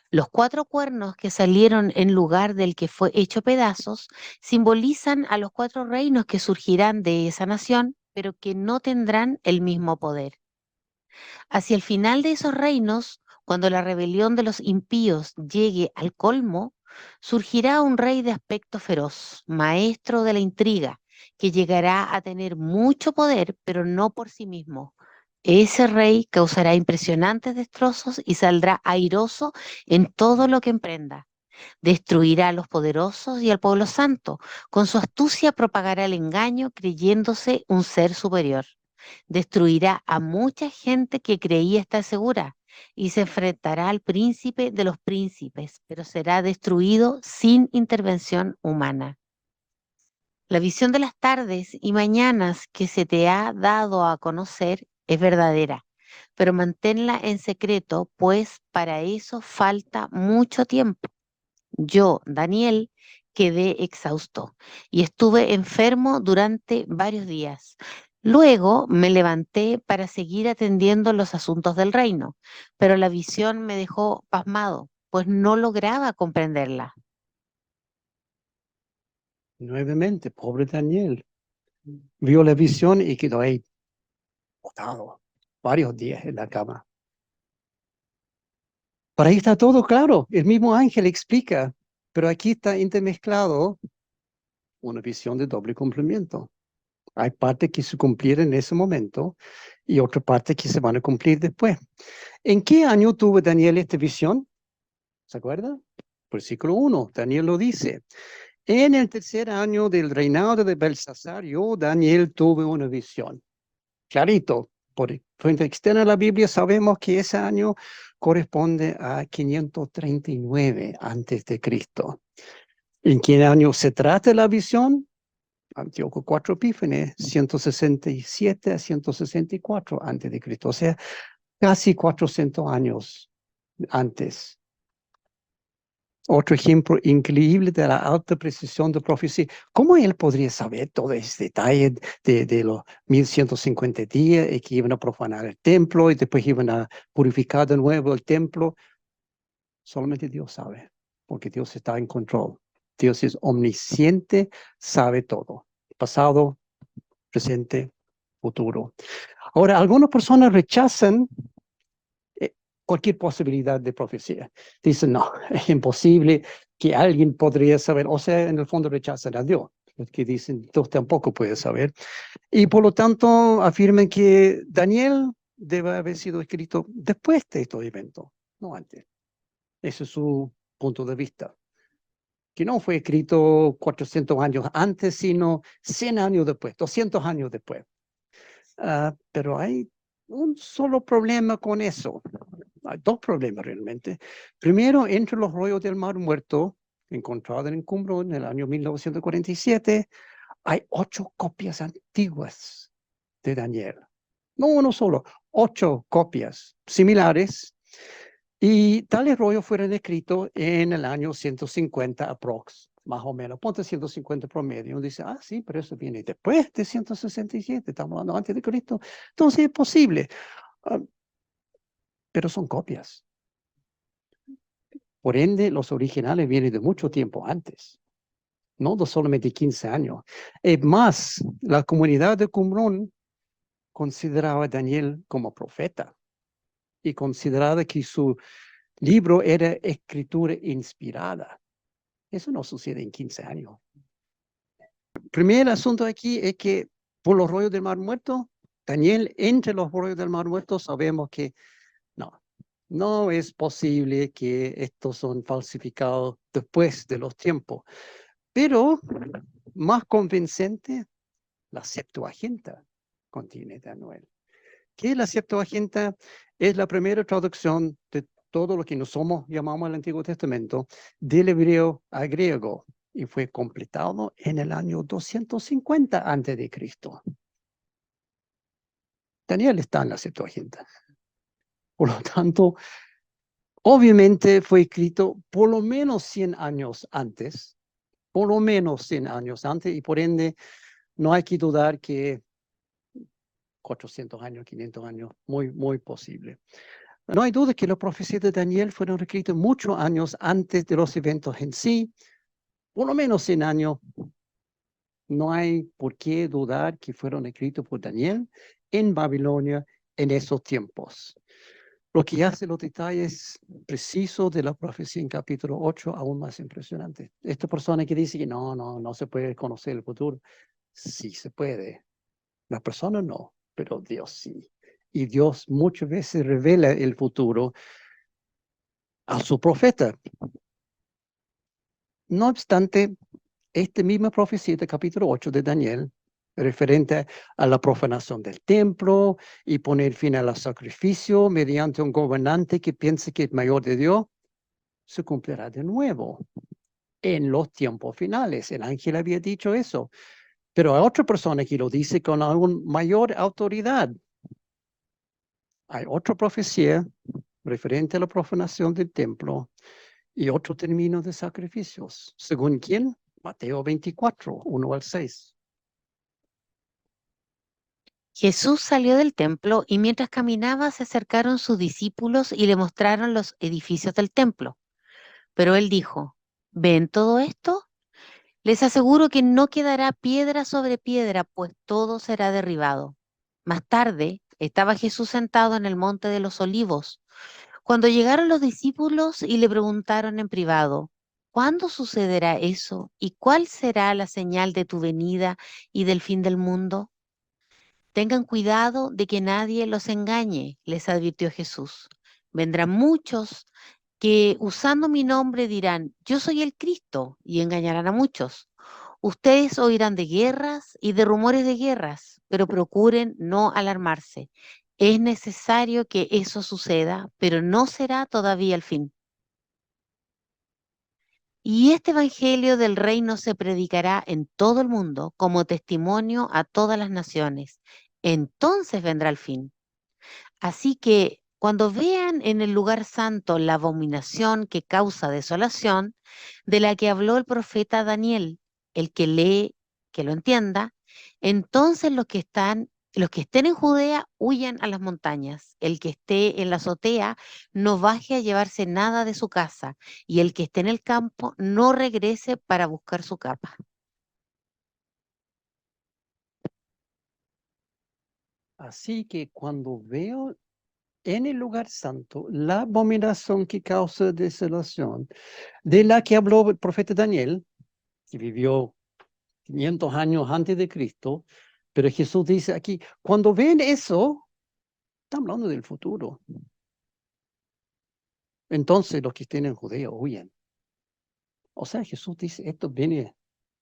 Los 4 cuernos que salieron en lugar del que fue hecho pedazos simbolizan a los 4 reinos que surgirán de esa nación, pero que no tendrán el mismo poder. Hacia el final de esos reinos, cuando la rebelión de los impíos llegue al colmo, surgirá un rey de aspecto feroz, maestro de la intriga, que llegará a tener mucho poder, pero no por sí mismo. Ese rey causará impresionantes destrozos y saldrá airoso en todo lo que emprenda. Destruirá a los poderosos y al pueblo santo. Con su astucia propagará el engaño creyéndose un ser superior. Destruirá a mucha gente que creía estar segura y se enfrentará al príncipe de los príncipes, pero será destruido sin intervención humana. La visión de las tardes y mañanas que se te ha dado a conocer es verdadera, pero manténla en secreto, pues para eso falta mucho tiempo. Yo, Daniel, quedé exhausto y estuve enfermo durante varios días. Luego me levanté para seguir atendiendo los asuntos del reino, pero la visión me dejó pasmado, pues no lograba comprenderla. Nuevamente, pobre Daniel, vio la visión y quedó ahí botado varios días en la cama. Por ahí está todo claro, el mismo ángel explica, pero aquí está intermezclado una visión de doble cumplimiento. Hay partes que se cumplieron en ese momento y otra parte que se van a cumplir después. ¿En qué año tuvo Daniel esta visión? ¿Se acuerda? Versículo 1, Daniel lo dice. En el tercer año del reinado de Belsasar, yo, Daniel, tuve una visión. Clarito, por frente externa a la Biblia sabemos que ese año corresponde a 539 antes de Cristo. ¿En qué año se trata la visión? Antíoco IV Epífanes, 167 a 164 antes de Cristo, o sea, casi 400 años antes. Otro ejemplo increíble de la alta precisión de profecía. ¿Cómo él podría saber todo ese detalle de los 1150 días y que iban a profanar el templo y después iban a purificar de nuevo el templo? Solamente Dios sabe, porque Dios está en control. Dios es omnisciente, sabe todo. Pasado, presente, futuro. Ahora, algunas personas rechazan cualquier posibilidad de profecía. Dicen, no, es imposible que alguien podría saber, o sea, en el fondo rechazan a Dios, que dicen, Dios tampoco puede saber. Y por lo tanto afirman que Daniel debe haber sido escrito después de estos eventos, no antes. Ese es su punto de vista. Que no fue escrito 400 años antes, sino 100 años después, 200 años después. Pero hay un solo problema con eso. Hay dos problemas realmente. Primero, entre los rollos del Mar Muerto, encontrados en Qumran en el año 1947, hay 8 copias antiguas de Daniel. No uno solo, 8 copias similares. Y tales rollos fueron escritos en el año 150 aprox, más o menos. Ponte 150 promedio. Uno dice, sí, pero eso viene después de 167, estamos hablando antes de Cristo. Entonces es posible, pero son copias. Por ende, los originales vienen de mucho tiempo antes, no de solamente 15 años. Es más, la comunidad de Qumran consideraba a Daniel como profeta y consideraba que su libro era escritura inspirada. Eso no sucede en 15 años. El primer asunto aquí es que por los rollos del Mar Muerto, Daniel, entre los rollos del Mar Muerto, sabemos que no, no es posible que estos son falsificados después de los tiempos. Pero más convincente, la Septuaginta contiene Daniel. ¿Qué es la Septuaginta? Es la primera traducción de todo lo que nosotros llamamos el Antiguo Testamento del hebreo al griego y fue completado en el año 250 antes de Cristo. Daniel está en la Septuaginta. Por lo tanto, obviamente fue escrito por lo menos 100 años antes, por lo menos 100 años antes, y por ende no hay que dudar que 400 años, 500 años, muy, muy posible. No hay duda que las profecías de Daniel fueron escritas muchos años antes de los eventos en sí, por lo menos 100 años. No hay por qué dudar que fueron escritos por Daniel en Babilonia en esos tiempos. Lo que hace los detalles precisos de la profecía en capítulo 8 aún más impresionante. Esta persona que dice que no se puede conocer el futuro, sí se puede. La persona no, pero Dios sí. Y Dios muchas veces revela el futuro a su profeta. No obstante, esta misma profecía de capítulo 8 de Daniel, referente a la profanación del templo y poner fin al sacrificio mediante un gobernante que piense que es mayor de Dios, se cumplirá de nuevo en los tiempos finales. El ángel había dicho eso, pero hay otra persona que lo dice con aún mayor autoridad. Hay otra profecía referente a la profanación del templo y otro término de sacrificios. ¿Según quién? Mateo 24, 1 al 6. Jesús salió del templo y mientras caminaba se acercaron sus discípulos y le mostraron los edificios del templo. Pero él dijo, ¿ven todo esto? Les aseguro que no quedará piedra sobre piedra, pues todo será derribado. Más tarde estaba Jesús sentado en el monte de los olivos, cuando llegaron los discípulos y le preguntaron en privado, ¿cuándo sucederá eso? ¿Y cuál será la señal de tu venida y del fin del mundo? Tengan cuidado de que nadie los engañe, les advirtió Jesús. Vendrán muchos que usando mi nombre dirán, yo soy el Cristo, y engañarán a muchos. Ustedes oirán de guerras y de rumores de guerras, pero procuren no alarmarse. Es necesario que eso suceda, pero no será todavía el fin. Y este Evangelio del reino se predicará en todo el mundo como testimonio a todas las naciones. Entonces vendrá el fin. Así que cuando vean en el lugar santo la abominación que causa desolación, de la que habló el profeta Daniel, el que lee, que lo entienda, entonces los que estén en Judea huyan a las montañas, el que esté en la azotea no baje a llevarse nada de su casa, y el que esté en el campo no regrese para buscar su capa. Así que cuando veo en el lugar santo la abominación que causa desolación, de la que habló el profeta Daniel, que vivió 500 años antes de Cristo, pero Jesús dice aquí, cuando ven eso, está hablando del futuro. Entonces los que estén en Judea huyen. O sea, Jesús dice, esto viene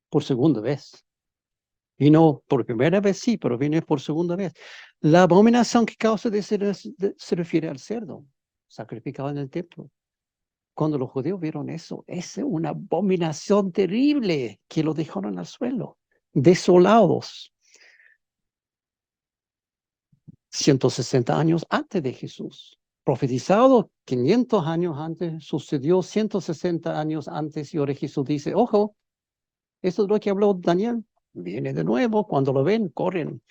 por segunda vez. Vino por primera vez, sí, pero viene por segunda vez. La abominación que causa se refiere al cerdo sacrificado en el templo. Cuando los judíos vieron eso, es una abominación terrible que lo dejaron al suelo, desolados. 160 años antes de Jesús. Profetizado 500 años antes, sucedió 160 años antes y ahora Jesús dice, ojo, eso es lo que habló Daniel, viene de nuevo, cuando lo ven, corren.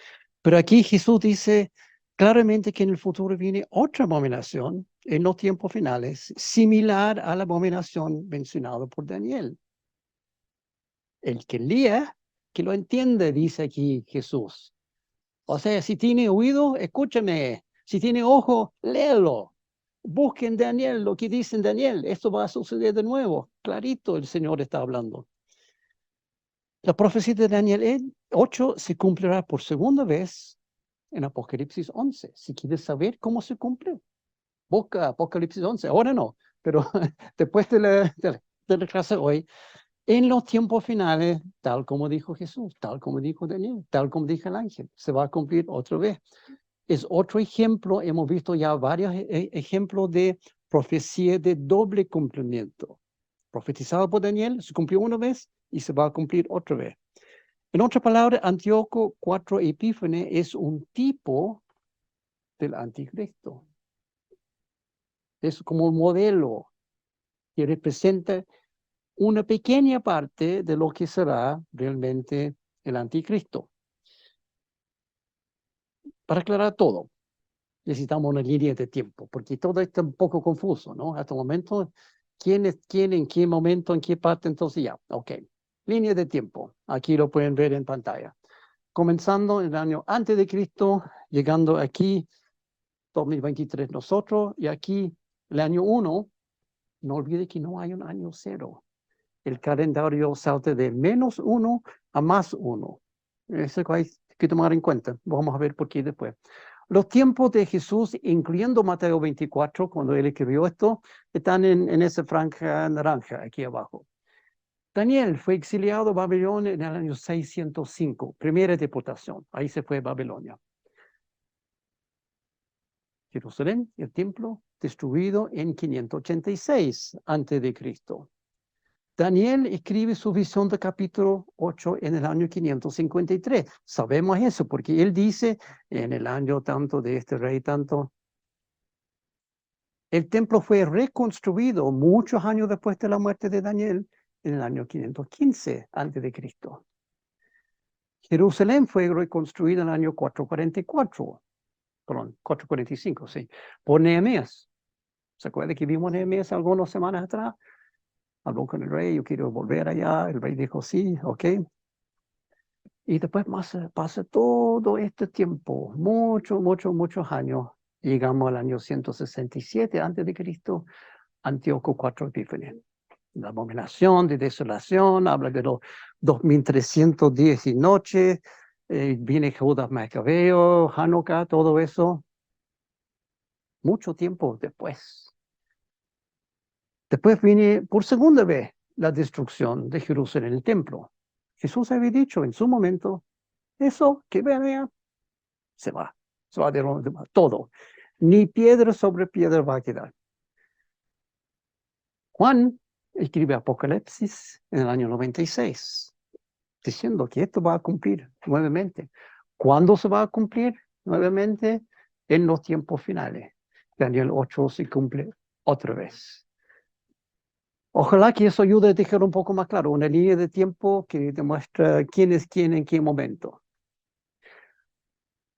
Pero aquí Jesús dice claramente que en el futuro viene otra abominación en los tiempos finales, similar a la abominación mencionada por Daniel. El que lea, que lo entiende, dice aquí Jesús. O sea, si tiene oído, escúchame. Si tiene ojo, léelo. Busquen Daniel, lo que dice Daniel. Esto va a suceder de nuevo. Clarito el Señor está hablando. La profecía de Daniel 8 se cumplirá por segunda vez en Apocalipsis 11. Si quieres saber cómo se cumple, busca Apocalipsis 11. Ahora no, pero después de la clase hoy, en los tiempos finales, tal como dijo Jesús, tal como dijo Daniel, tal como dijo el ángel, se va a cumplir otra vez. Es otro ejemplo, hemos visto ya varios ejemplos de profecía de doble cumplimiento. Profetizado por Daniel, se cumplió una vez y se va a cumplir otra vez. En otras palabras, Antíoco IV Epífanes es un tipo del anticristo. Es como un modelo que representa una pequeña parte de lo que será realmente el anticristo. Para aclarar todo, necesitamos una línea de tiempo, porque todo está un poco confuso, ¿no? Hasta el momento, ¿quién es quién, en qué momento, en qué parte? Entonces ya, ok. Línea de tiempo, aquí lo pueden ver en pantalla. Comenzando en el año antes de Cristo, llegando aquí, 2023 nosotros, y aquí el año 1, no olvide que no hay un año 0. El calendario salta de -1 a +1. Eso hay que tomar en cuenta. Vamos a ver por qué después. Los tiempos de Jesús, incluyendo Mateo 24, cuando él escribió esto, están en esa franja naranja aquí abajo. Daniel fue exiliado a Babilonia en el año 605, primera deportación. Ahí se fue a Babilonia. Jerusalén, el templo, destruido en 586 a.C. Daniel escribe su visión de capítulo 8 en el año 553. Sabemos eso porque él dice, en el año tanto de este rey, tanto. El templo fue reconstruido muchos años después de la muerte de Daniel, en el año 515 a.C. Jerusalén fue reconstruida en el año 444, perdón, 445, sí, por Nehemías. ¿Se acuerda que vimos Nehemías algunas semanas atrás? Habló con el rey, yo quiero volver allá. El rey dijo, sí, ok. Y después pasa todo este tiempo, muchos años. Llegamos al año 167 a.C., Antíoco IV Epífanes. La abominación de desolación, habla de los 2310 y noches, viene Judas Macabeo, Hanukkah, todo eso. Mucho tiempo después. Después viene por segunda vez la destrucción de Jerusalén, el templo. Jesús había dicho en su momento, eso que vea, se va de todo. Ni piedra sobre piedra va a quedar. Juan escribe Apocalipsis en el año 96, diciendo que esto va a cumplir nuevamente. ¿Cuándo se va a cumplir nuevamente? En los tiempos finales. Daniel 8 se cumple otra vez. Ojalá que eso ayude a dejar un poco más claro, una línea de tiempo que demuestra quién es quién en qué momento.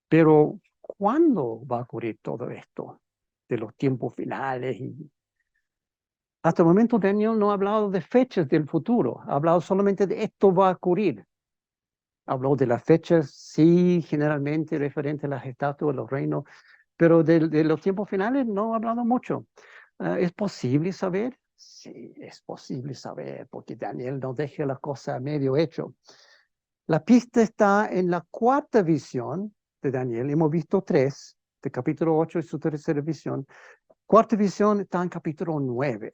Pero, ¿cuándo va a ocurrir todo esto? De los tiempos finales. Hasta el momento Daniel no ha hablado de fechas del futuro, ha hablado solamente de esto va a ocurrir. Habló de las fechas, sí, generalmente referente a las estatuas, los reinos, pero de los tiempos finales no ha hablado mucho. ¿Es posible saber? Sí, es posible saber, porque Daniel no deja las cosas a medio hecho. La pista está en la cuarta visión de Daniel. Hemos visto 3, de capítulo 8 y su tercera visión. Cuarta visión está en capítulo 9.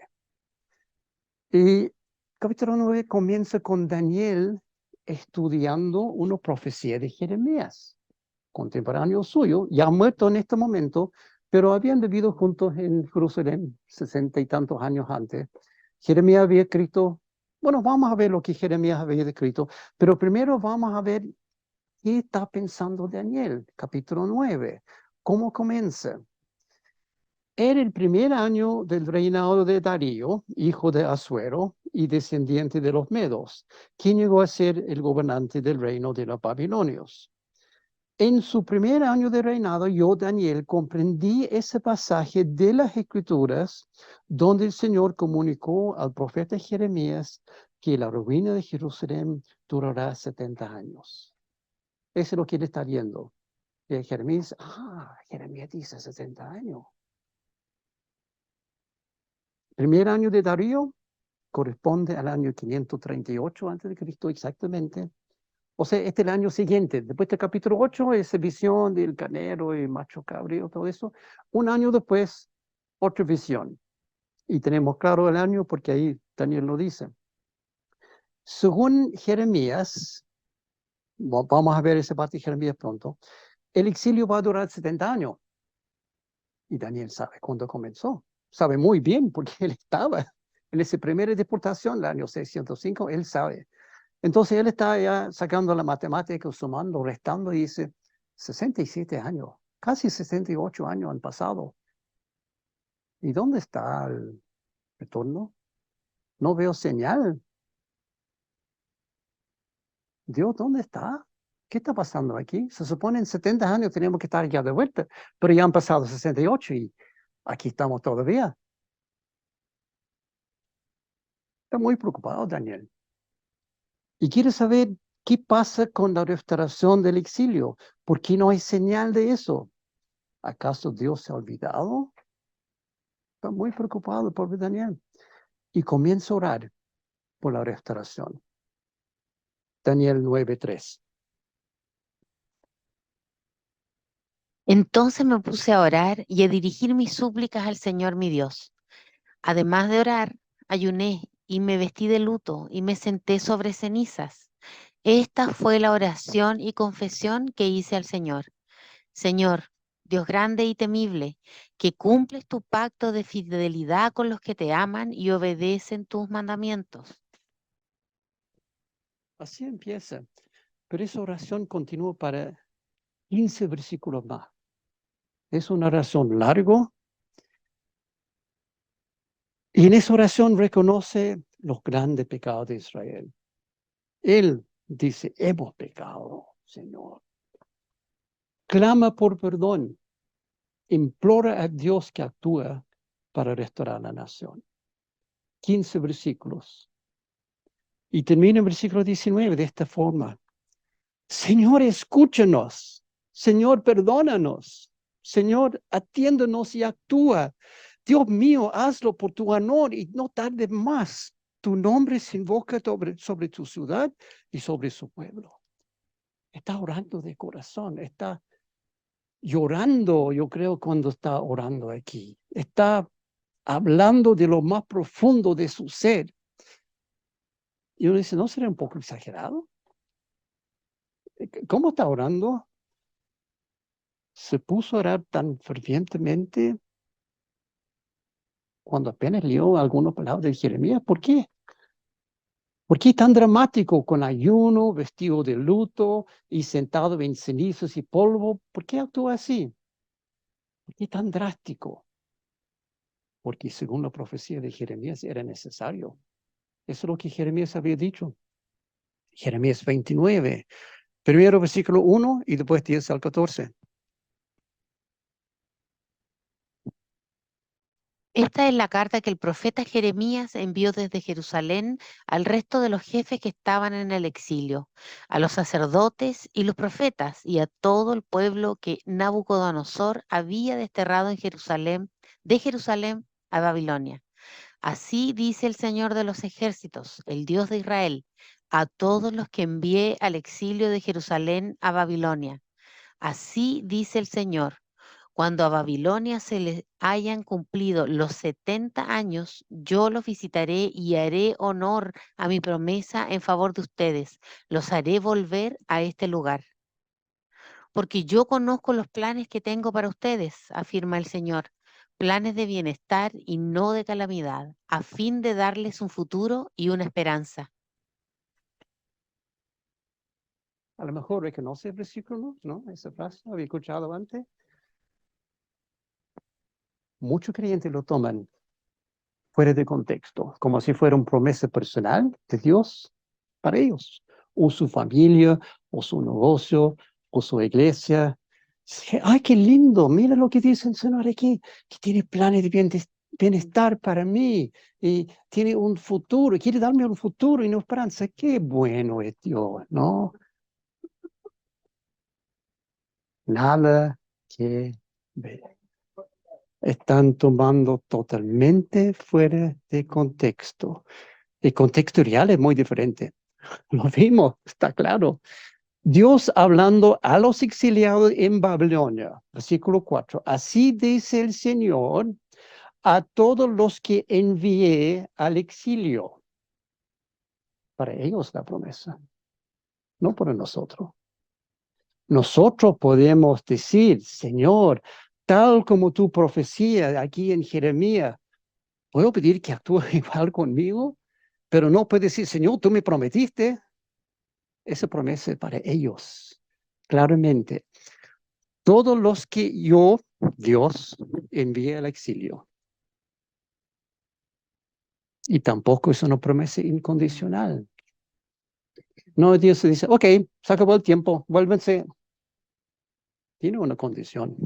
Y capítulo 9 comienza con Daniel estudiando una profecía de Jeremías, contemporáneo suyo, ya muerto en este momento, pero habían vivido juntos en Jerusalén 60 y tantos años antes. Jeremías había escrito, bueno, vamos a ver lo que Jeremías había escrito, pero primero vamos a ver qué está pensando Daniel, capítulo 9. ¿Cómo comienza? Era el primer año del reinado de Darío, hijo de Asuero y descendiente de los Medos, quien llegó a ser el gobernante del reino de los Babilonios. En su primer año de reinado, yo, Daniel, comprendí ese pasaje de las Escrituras donde el Señor comunicó al profeta Jeremías que la ruina de Jerusalén durará 70 años. Eso es lo que él está viendo. Jeremías dice 70 años. Primer año de Darío corresponde al año 538 a.C. exactamente. O sea, este es el año siguiente. Después del capítulo 8, esa visión del carnero y macho cabrío, todo eso. Un año después, otra visión. Y tenemos claro el año porque ahí Daniel lo dice. Según Jeremías, vamos a ver esa parte de Jeremías pronto, el exilio va a durar 70 años. Y Daniel sabe cuándo comenzó. Sabe muy bien porque él estaba en esa primera deportación, el año 605, él sabe. Entonces él está ya sacando la matemática, sumando, restando y dice, 67 años Casi 68 años han pasado. ¿Y dónde está el retorno? No veo señal. Dios, ¿dónde está? ¿Qué está pasando aquí? Se supone en 70 años tenemos que estar ya de vuelta, pero ya han pasado 68 y aquí estamos todavía. Está muy preocupado, Daniel. Y quiere saber qué pasa con la restauración del exilio. ¿Por qué no hay señal de eso? ¿Acaso Dios se ha olvidado? Está muy preocupado, pobre Daniel. Y comienza a orar por la restauración. Daniel 9:3. Entonces me puse a orar y a dirigir mis súplicas al Señor mi Dios. Además de orar, ayuné y me vestí de luto y me senté sobre cenizas. Esta fue la oración y confesión que hice al Señor. Señor, Dios grande y temible, que cumples tu pacto de fidelidad con los que te aman y obedecen tus mandamientos. Así empieza. Pero esa oración continúa para 15 versículos más. Es una oración larga. Y en esa oración reconoce los grandes pecados de Israel. Él dice, hemos pecado, Señor. Clama por perdón. Implora a Dios que actúe para restaurar la nación. 15 versículos. Y termina el versículo 19 de esta forma. Señor, escúchanos. Señor, perdónanos. Señor, atiéndonos y actúa. Dios mío, hazlo por tu honor y no tarde más. Tu nombre se invoca sobre tu ciudad y sobre su pueblo. Está orando de corazón, está llorando, yo creo, cuando está orando aquí. Está hablando de lo más profundo de su ser. Y uno dice, ¿no será un poco exagerado? ¿Cómo está orando? Se puso a orar tan fervientemente cuando apenas leyó algunas palabras de Jeremías. ¿Por qué? ¿Por qué tan dramático con ayuno, vestido de luto y sentado en cenizas y polvo? ¿Por qué actúa así? ¿Por qué tan drástico? Porque según la profecía de Jeremías era necesario. Eso es lo que Jeremías había dicho. Jeremías 29, primero versículo 1 y después 10 al 14. Esta es la carta que el profeta Jeremías envió desde Jerusalén al resto de los jefes que estaban en el exilio, a los sacerdotes y los profetas y a todo el pueblo que Nabucodonosor había desterrado en Jerusalén, de Jerusalén a Babilonia. Así dice el Señor de los ejércitos, el Dios de Israel, a todos los que envié al exilio de Jerusalén a Babilonia. Así dice el Señor. Cuando a Babilonia se le hayan cumplido los 70 años, yo los visitaré y haré honor a mi promesa en favor de ustedes. Los haré volver a este lugar. Porque yo conozco los planes que tengo para ustedes, afirma el Señor, planes de bienestar y no de calamidad, a fin de darles un futuro y una esperanza. A lo mejor reconoce el versículo, ¿no? Esa frase, ¿había escuchado antes? Muchos creyentes lo toman fuera de contexto, como si fuera una promesa personal de Dios para ellos, o su familia, o su negocio, o su iglesia. Ay, qué lindo, mira lo que dice el Señor aquí, que tiene planes de bienestar para mí, y tiene un futuro, quiere darme un futuro y una esperanza. Qué bueno es Dios, ¿no? Nada que ver. Están tomando totalmente fuera de contexto. El contexto real es muy diferente. Lo vimos, está claro. Dios hablando a los exiliados en Babilonia, versículo 4. Así dice el Señor a todos los que envié al exilio. Para ellos la promesa, no para nosotros. Nosotros podemos decir, Señor, tal como tu profecía aquí en Jeremías, ¿puedo pedir que actúe igual conmigo? Pero no puede decir, Señor, tú me prometiste. Esa promesa es para ellos, claramente. todos los que yo, Dios, envié al exilio. Y tampoco es una promesa incondicional. No, Dios dice, ok, se acabó el tiempo, vuélvense. Tiene una condición.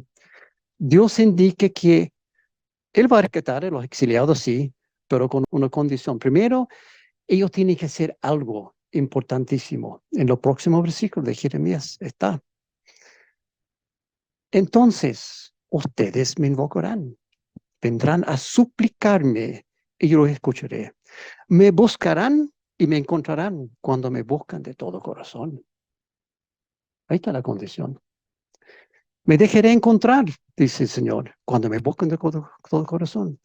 Dios indica que Él va a rescatar a los exiliados, sí, pero con una condición. Primero, ellos tienen que hacer algo importantísimo. En los próximos versículos de Jeremías está. Entonces, ustedes me invocarán, vendrán a suplicarme y yo los escucharé. Me buscarán y me encontrarán cuando me buscan de todo corazón. Ahí está la condición. Me dejaré encontrar, dice el Señor, cuando me buscan de todo corazón.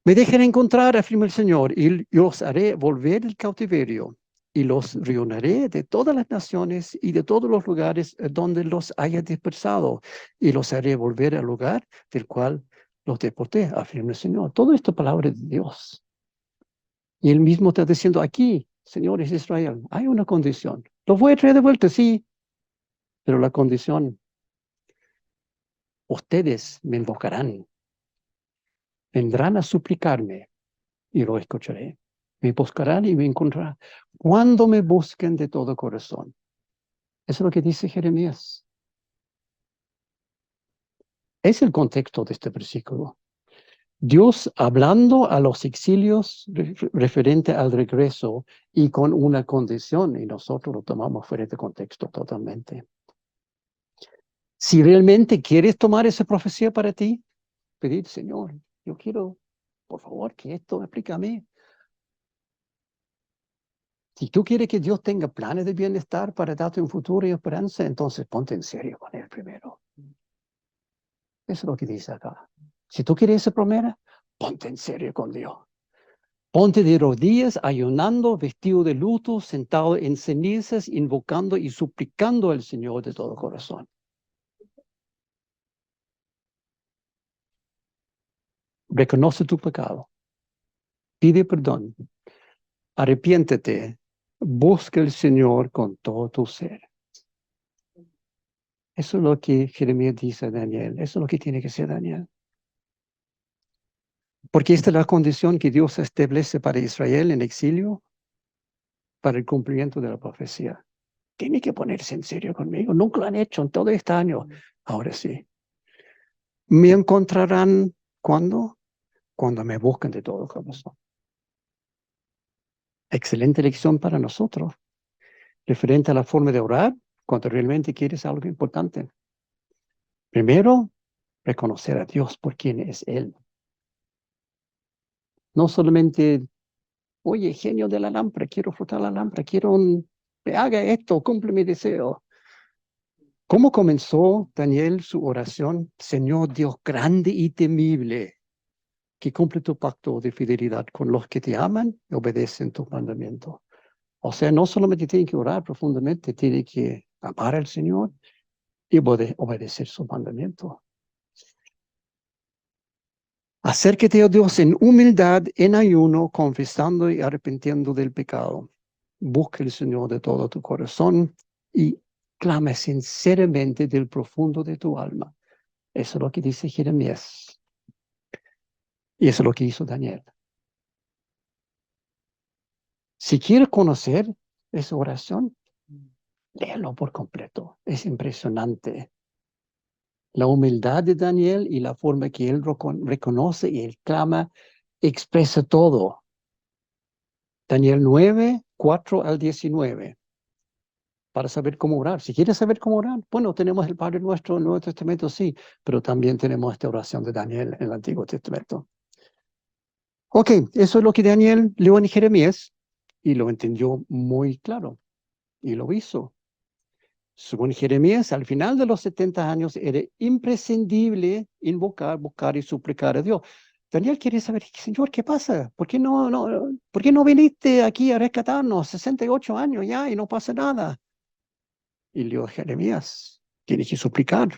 Me dejaré encontrar, afirma el Señor, y los haré volver del cautiverio y los reuniré de todas las naciones y de todos los lugares donde los haya dispersado y los haré volver al lugar del cual los deporté, afirma el Señor. Todo esto es palabra de Dios. Y él mismo está diciendo aquí, señores de Israel, hay una condición. Los voy a traer de vuelta, sí, pero la condición, ustedes me invocarán, vendrán a suplicarme y lo escucharé. Me buscarán y me encontrarán. Cuando me busquen de todo corazón. Eso es lo que dice Jeremías. Es el contexto de este versículo. Dios hablando a los exilios referente al regreso y con una condición, y nosotros lo tomamos fuera de contexto totalmente. Si realmente quieres tomar esa profecía para ti, pedir, Señor, yo quiero, por favor, que esto me aplique a mí. Si tú quieres que Dios tenga planes de bienestar para darte un futuro y esperanza, entonces ponte en serio con Él primero. Eso es lo que dice acá. Si tú quieres esa promesa, ponte en serio con Dios. Ponte de rodillas, ayunando, vestido de luto, sentado en cenizas, invocando y suplicando al Señor de todo corazón. Reconoce tu pecado. Pide perdón. Arrepiéntete. Busca al Señor con todo tu ser. Eso es lo que Jeremías dice a Daniel. Eso es lo que tiene que ser Daniel. Porque esta es la condición que Dios establece para Israel en exilio, para el cumplimiento de la profecía. Tiene que ponerse en serio conmigo. Nunca lo han hecho en todo este año. Ahora sí. Me encontrarán cuando me busquen de todo corazón. Excelente lección para nosotros, referente a la forma de orar cuando realmente quieres algo importante. Primero, reconocer a Dios por quien es Él. No solamente, oye, genio de la lámpara, quiero frotar la lámpara, quiero que haga esto, cumple mi deseo. ¿Cómo comenzó Daniel su oración? Señor Dios grande y temible, que cumple tu pacto de fidelidad con los que te aman y obedecen tus mandamientos. O sea, no solamente tiene que orar profundamente, tiene que amar al Señor y obedecer sus mandamientos. Acércate a Dios en humildad, en ayuno, confesando y arrepintiendo del pecado. Busca al Señor de todo tu corazón y clama sinceramente del profundo de tu alma. Eso es lo que dice Jeremías. Y eso es lo que hizo Daniel. Si quieres conocer esa oración, léelo por completo. Es impresionante. La humildad de Daniel y la forma que él reconoce y él clama, expresa todo. Daniel 9, 4 al 19. Para saber cómo orar. Si quieres saber cómo orar, bueno, tenemos el Padre Nuestro en el Nuevo Testamento, sí, pero también tenemos esta oración de Daniel en el Antiguo Testamento. Ok, eso es lo que Daniel leyó en Jeremías y lo entendió muy claro y lo hizo. Según Jeremías, al final de los 70 años era imprescindible invocar, buscar y suplicar a Dios. Daniel quiere saber, Señor, ¿qué pasa? ¿Por qué no viniste aquí a rescatarnos? 68 años ya y no pasa nada. Y leyó Jeremías, tiene que suplicar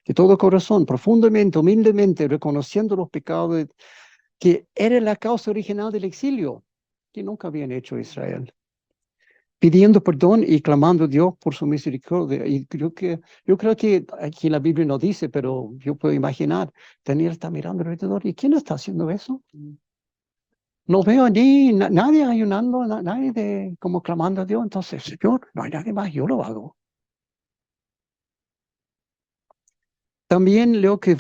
de todo corazón, profundamente, humildemente, reconociendo los pecados que era la causa original del exilio, que nunca habían hecho Israel. pidiendo perdón y clamando a Dios por su misericordia. Y yo creo que aquí la Biblia no dice, pero yo puedo imaginar, Daniel está mirando alrededor, ¿y quién está haciendo eso? No veo allí nadie ayunando, nadie como clamando a Dios. Entonces, Señor, no hay nadie más, yo lo hago. También leo que,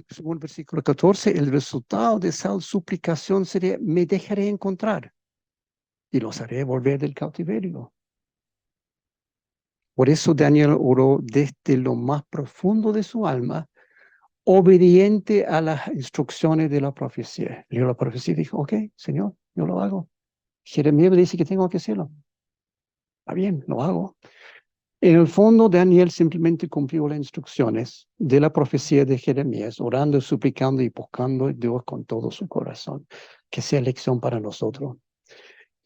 según el versículo 14, el resultado de esa suplicación sería, me dejaré encontrar y los haré volver del cautiverio. Por eso Daniel oró desde lo más profundo de su alma, obediente a las instrucciones de la profecía. Leyó la profecía y dijo, ok, Señor, yo lo hago. Jeremías me dice que tengo que hacerlo. Está bien, lo hago. En el fondo, Daniel simplemente cumplió las instrucciones de la profecía de Jeremías, orando, suplicando y buscando a Dios con todo su corazón, que sea lección para nosotros.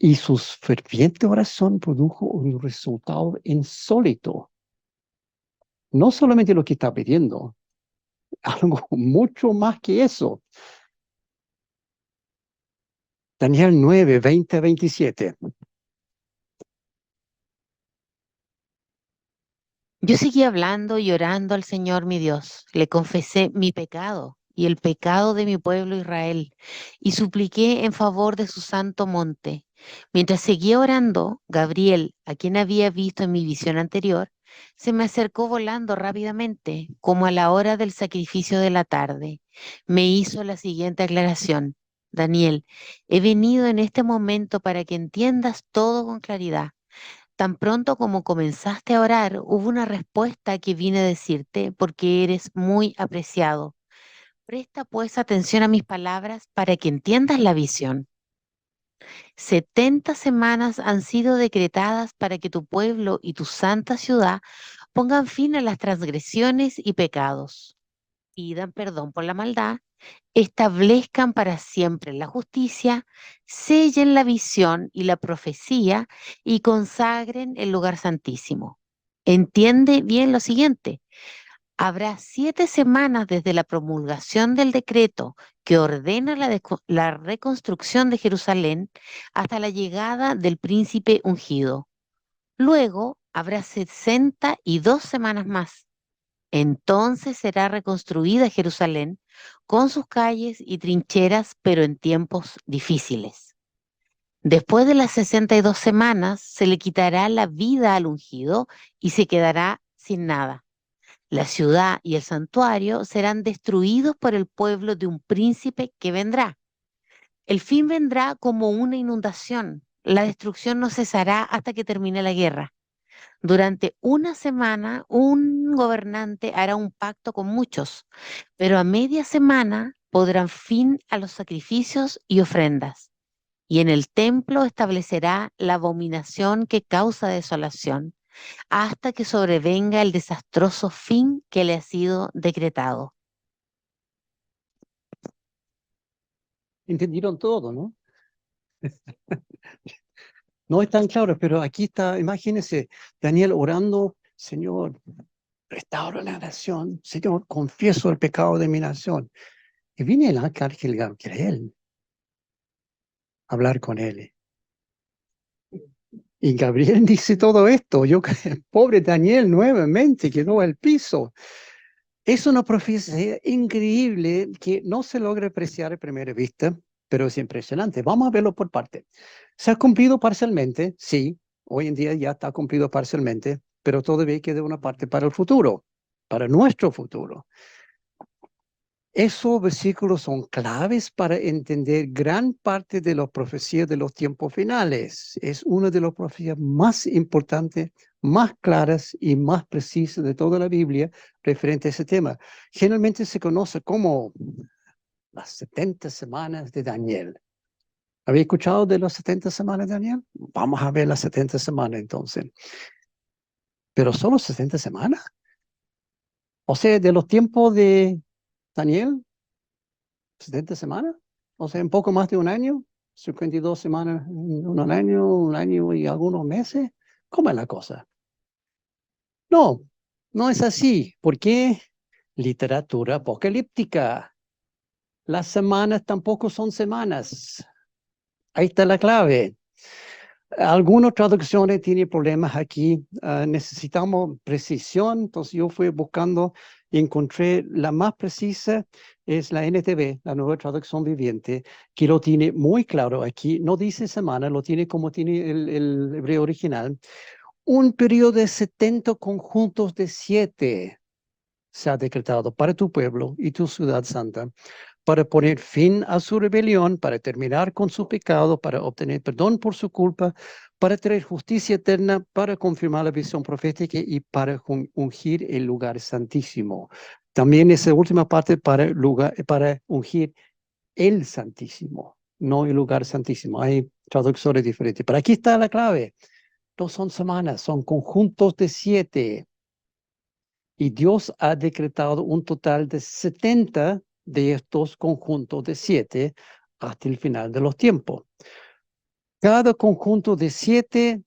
Y su ferviente oración produjo un resultado insólito. No solamente lo que está pidiendo, algo mucho más que eso. Daniel 9, 20, 27. Yo seguí hablando y orando al Señor mi Dios. Le confesé mi pecado y el pecado de mi pueblo Israel, y supliqué en favor de su santo monte. Mientras seguía orando, Gabriel, a quien había visto en mi visión anterior, se me acercó volando rápidamente, como a la hora del sacrificio de la tarde. Me hizo la siguiente aclaración. Daniel, he venido en este momento para que entiendas todo con claridad. Tan pronto como comenzaste a orar, hubo una respuesta que vine a decirte porque eres muy apreciado. Presta pues atención a mis palabras para que entiendas la visión. 70 semanas han sido decretadas para que tu pueblo y tu santa ciudad pongan fin a las transgresiones y pecados, pidan perdón por la maldad, establezcan para siempre la justicia, sellen la visión y la profecía y consagren el lugar santísimo. Entiende bien lo siguiente. Habrá 7 semanas desde la promulgación del decreto que ordena la reconstrucción de Jerusalén hasta la llegada del príncipe ungido. Luego habrá 62 semanas más. Entonces será reconstruida Jerusalén con sus calles y trincheras, pero en tiempos difíciles. Después de las 62 semanas se le quitará la vida al ungido y se quedará sin nada. La ciudad y el santuario serán destruidos por el pueblo de un príncipe que vendrá. El fin vendrá como una inundación. La destrucción no cesará hasta que termine la guerra. Durante una semana, un gobernante hará un pacto con muchos, pero a media semana podrán fin a los sacrificios y ofrendas. Y en el templo establecerá la abominación que causa desolación, hasta que sobrevenga el desastroso fin que le ha sido decretado. Entendieron todo, ¿no? No es tan claro, pero aquí está, imagínense, Daniel orando, Señor, restaura la nación, Señor, confieso el pecado de mi nación. Y viene el arcángel Gabriel a hablar con él. Y Gabriel dice todo esto. Pobre Daniel, nuevamente quedó al piso. Es una profecía increíble que no se logra apreciar a primera vista, pero es impresionante. Vamos a verlo por parte. Se ha cumplido parcialmente, sí. Hoy en día ya está cumplido parcialmente, pero todavía queda una parte para el futuro, para nuestro futuro. Esos versículos son claves para entender gran parte de las profecías de los tiempos finales. Es una de las profecías más importantes, más claras y más precisas de toda la Biblia referente a ese tema. Generalmente se conoce como las 70 semanas de Daniel. ¿Había escuchado de las 70 semanas de Daniel? Vamos a ver las 70 semanas entonces. Pero solo 70 semanas. O sea, de los tiempos de Daniel, 70 semanas, o sea, un poco más de un año, 52 semanas, un año y algunos meses. ¿Cómo es la cosa? No, no es así. ¿Por qué? Literatura apocalíptica. Las semanas tampoco son semanas. Ahí está la clave. Algunas traducciones tienen problemas aquí. Necesitamos precisión. Entonces yo fui buscando y encontré la más precisa es la NTV, la nueva traducción viviente, que lo tiene muy claro aquí. No dice semana, lo tiene como tiene el hebreo original. Un periodo de 70 conjuntos de 7 se ha decretado para tu pueblo y tu ciudad santa, para poner fin a su rebelión, para terminar con su pecado, para obtener perdón por su culpa, para traer justicia eterna, para confirmar la visión profética y para ungir el lugar santísimo. También esa última parte para ungir el santísimo, no el lugar santísimo. Hay traductores diferentes. Pero aquí está la clave. No son semanas, son conjuntos de 7. Y Dios ha decretado un total de 70 de estos conjuntos de 7 hasta el final de los tiempos. Cada conjunto de 7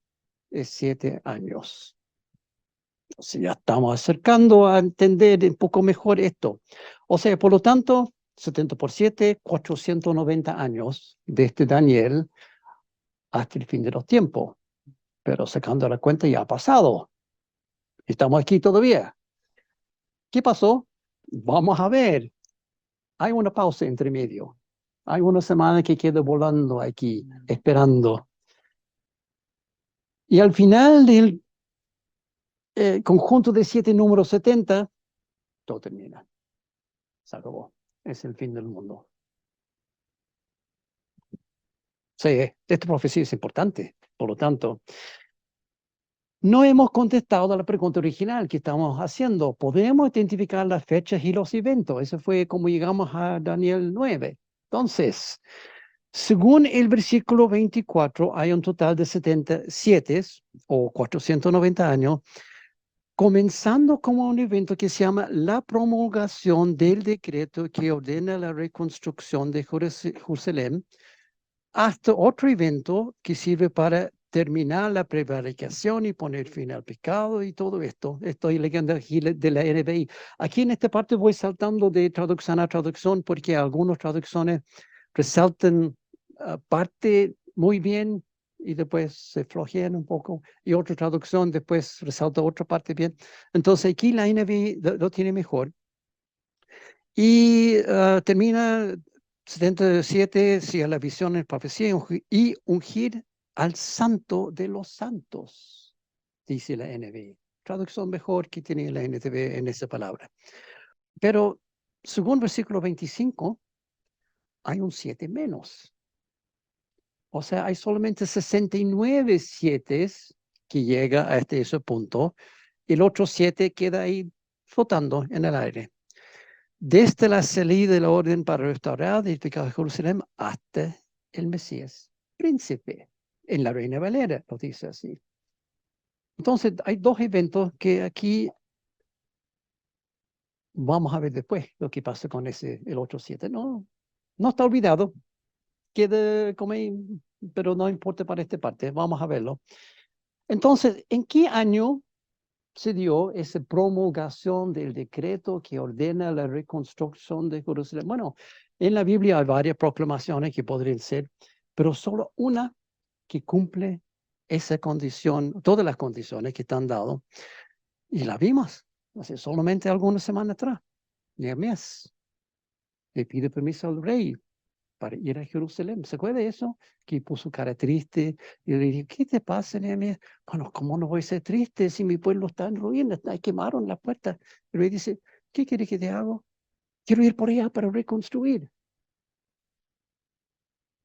es 7 años. O sea, ya estamos acercando a entender un poco mejor esto. O sea, por lo tanto, 70 por 7, 490 años desde Daniel hasta el fin de los tiempos. Pero sacando la cuenta ya ha pasado. Estamos aquí todavía. ¿Qué pasó? Vamos a ver. Hay una pausa entre medio. Hay una semana que queda volando aquí, esperando. Y al final del conjunto de 7 números 70, todo termina. Se acabó. Es el fin del mundo. Sí, esta profecía es importante. Por lo tanto, no hemos contestado a la pregunta original que estamos haciendo. ¿Podemos identificar las fechas y los eventos? Eso fue como llegamos a Daniel 9. Entonces, según el versículo 24, hay un total de 77 o 490 años, comenzando como un evento que se llama la promulgación del decreto que ordena la reconstrucción de Jerusalén, hasta otro evento que sirve para terminar la prevaricación y poner fin al pecado y todo esto. Estoy leyendo aquí de la NBI. Aquí en esta parte voy saltando de traducción a traducción porque algunas traducciones resaltan parte muy bien y después se flojean un poco y otra traducción después resalta otra parte bien. Entonces aquí la NBI lo tiene mejor. Y termina 77, si a la visión es profecía, y ungir al santo de los santos, dice la NBI. Traducción mejor que tiene la NTV en esa palabra. Pero según versículo 25, hay un 7 menos. O sea, hay solamente 69 7 que llega a ese punto. Y el otro 7 queda ahí flotando en el aire. Desde la salida de la orden para restaurar y edificar Jerusalén hasta el Mesías, príncipe. En la Reina Valera lo dice así. Entonces, hay dos eventos que aquí vamos a ver después lo que pasa con el otro 7. No, no está olvidado, queda como ahí, pero no importa para esta parte, vamos a verlo. Entonces, ¿en qué año se dio esa promulgación del decreto que ordena la reconstrucción de Jerusalén? Bueno, en la Biblia hay varias proclamaciones que podrían ser, pero solo una que cumple esa condición, todas las condiciones que están dadas, y la vimos hace solamente algunas semanas atrás. Nehemías le pide permiso al rey para ir a Jerusalén. ¿Se acuerda de eso? Que puso cara triste y le dije, ¿qué te pasa, Nehemías? Bueno, ¿cómo no voy a ser triste si mi pueblo está en ruinas? Quemaron la puerta. El rey dice, ¿qué quiere que te haga? Quiero ir por allá para reconstruir.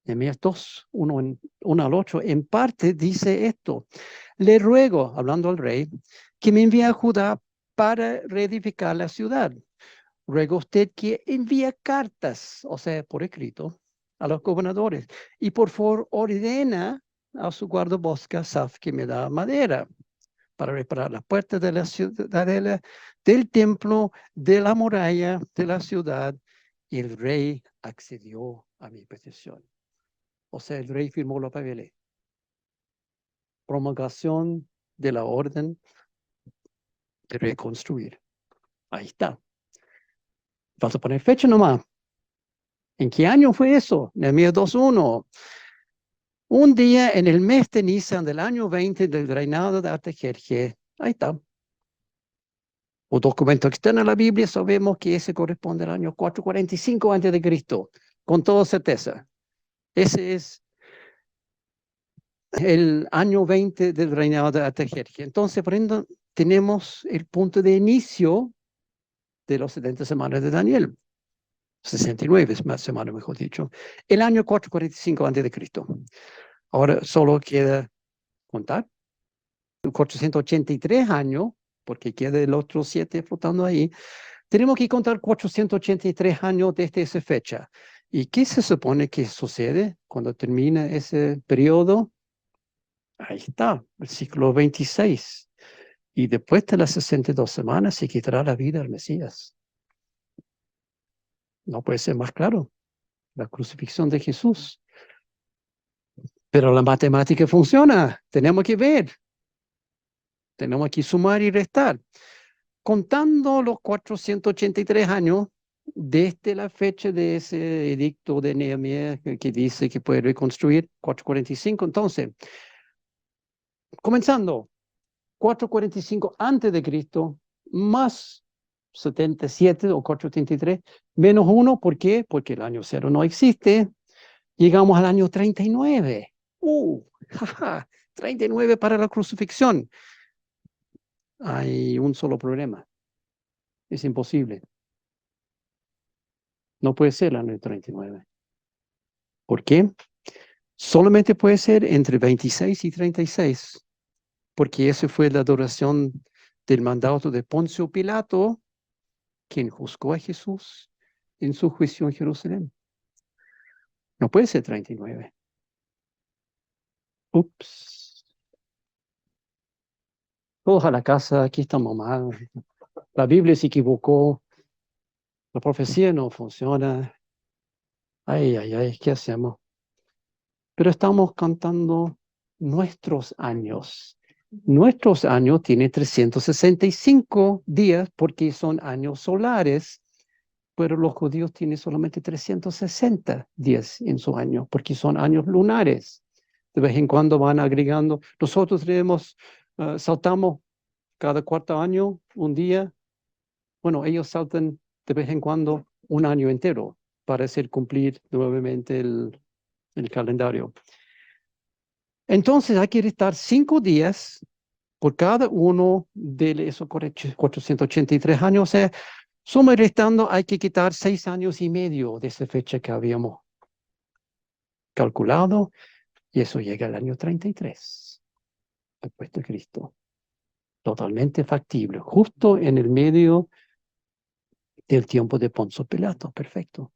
Nehemías 2, 1 al 8, en parte dice esto. Le ruego, hablando al rey, que me envíe a Judá para reedificar la ciudad. Ruego usted que envíe cartas, o sea, por escrito, a los gobernadores. Y por favor, ordena a su guardabosque Asaf que me da madera para reparar las puertas de la ciudadela, del templo, de la muralla, de la ciudad. Y el rey accedió a mi petición. O sea, el rey firmó los papeles. Promulgación de la orden de reconstruir. Ahí está. Vas a poner fecha nomás. ¿En qué año fue eso? Nehemías 2:1. Un día en el mes de Nisan del año 20 del reinado de Artajerjes. Ahí está. O documento externo a la Biblia, sabemos que ese corresponde al año 445 a.C., con toda certeza. Ese es el año 20 del reinado de Artajerjes. Entonces, por ende, tenemos el punto de inicio de los 70 semanas de Daniel. 69 semanas, mejor dicho. El año 445 a.C. Ahora solo queda contar 483 años, porque queda el otro 7 flotando ahí. Tenemos que contar 483 años desde esa fecha. ¿Y qué se supone que sucede cuando termina ese periodo? Ahí está, el ciclo 26. Y después de las 62 semanas se quitará la vida al Mesías. No puede ser más claro. La crucifixión de Jesús. Pero la matemática funciona. Tenemos que ver. Tenemos que sumar y restar. Contando los 483 años desde la fecha de ese edicto de Nehemías que dice que puede reconstruir 445. Entonces, comenzando 445 antes de Cristo más 77 o 483 menos 1. ¿Por qué? Porque el año 0 no existe. Llegamos al año 39. Jaja, 39 para la crucifixión. Hay un solo problema. Es imposible. No puede ser el año 39. ¿Por qué? Solamente puede ser entre 26 y 36, porque esa fue la duración del mandato de Poncio Pilato, quien juzgó a Jesús en su juicio en Jerusalén. No puede ser 39. Ups. Todos a la casa, aquí estamos mal. La Biblia se equivocó. La profecía no funciona. Ay, ay, ay, ¿qué hacemos? Pero estamos contando nuestros años. Nuestros años tienen 365 días porque son años solares, pero los judíos tienen solamente 360 días en su año porque son años lunares. De vez en cuando van agregando. Nosotros tenemos, saltamos cada cuarto año un día. Bueno, ellos saltan de vez en cuando un año entero para hacer cumplir nuevamente el calendario. Entonces hay que restar 5 días por cada uno de esos 483 años. O sea, suma y restando hay que quitar 6 años y medio de esa fecha que habíamos calculado. Y eso llega al año 33, después de Cristo. Totalmente factible, justo en el medio del tiempo de Poncio Pilato. Perfecto.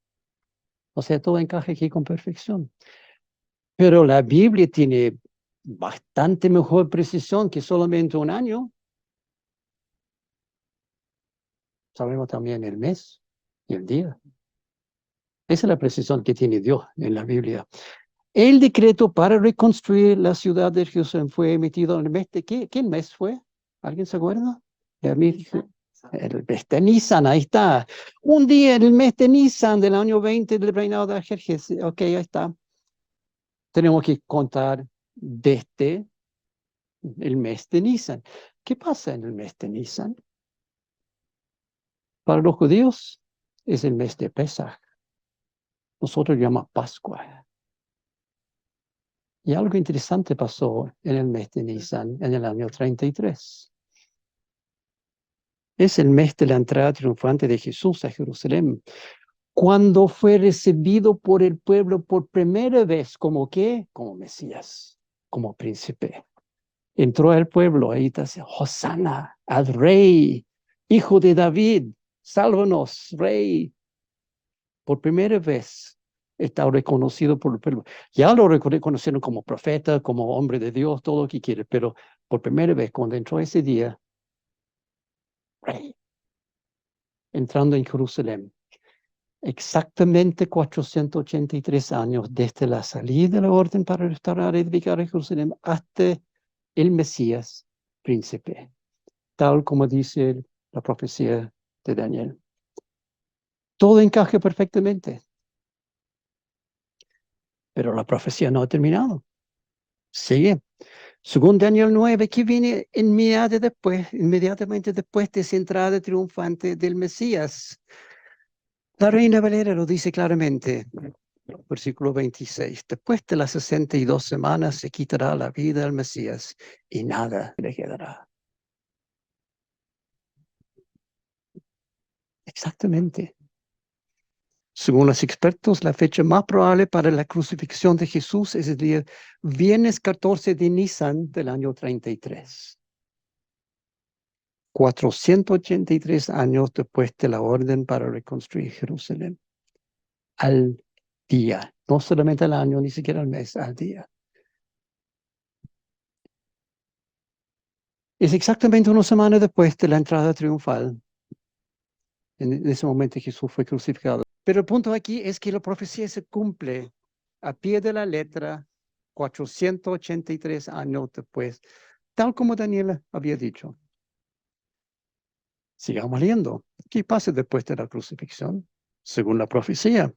O sea, todo encaja aquí con perfección. Pero la Biblia tiene bastante mejor precisión que solamente un año. Sabemos también el mes y el día. Esa es la precisión que tiene Dios en la Biblia. El decreto para reconstruir la ciudad de Jerusalén fue emitido en el mes de... ¿Qué mes fue? ¿Alguien se acuerda? El mes de Nisan, ahí está. Un día en el mes de Nisan del año 20 del reinado de Artajerjes. Ok, ahí está. Tenemos que contar desde el mes de Nisan. ¿Qué pasa en el mes de Nisan? Para los judíos es el mes de Pesaj. Nosotros llamamos Pascua. Y algo interesante pasó en el mes de Nisan, en el año 33. Es el mes de la entrada triunfante de Jesús a Jerusalén, cuando fue recibido por el pueblo por primera vez, ¿como qué? Como Mesías, como príncipe. Entró al pueblo, ahí dice, Hosana, al rey, hijo de David, sálvanos, rey. Por primera vez está reconocido por el pueblo. Ya lo reconocieron como profeta, como hombre de Dios, todo lo que quiere, pero por primera vez, cuando entró ese día, rey, entrando en Jerusalén, exactamente 483 años desde la salida de la orden para restaurar y edificar a Jerusalén hasta el Mesías príncipe, tal como dice la profecía de Daniel. Todo encaja perfectamente, pero la profecía no ha terminado. Sigue. Según Daniel 9, que viene inmediatamente después de esa entrada triunfante del Mesías. La Reina Valera lo dice claramente, versículo 26. Después de las 62 semanas se quitará la vida al Mesías y nada le quedará. Exactamente. Según los expertos, la fecha más probable para la crucifixión de Jesús es el día viernes 14 de Nisan del año 33. 483 años después de la orden para reconstruir Jerusalén. Al día, no solamente al año, ni siquiera al mes, al día. Es exactamente una semana después de la entrada triunfal. En ese momento Jesús fue crucificado. Pero el punto aquí es que la profecía se cumple a pie de la letra 483 años después, tal como Daniel había dicho. Sigamos leyendo. ¿Qué pasa después de la crucifixión? Según la profecía.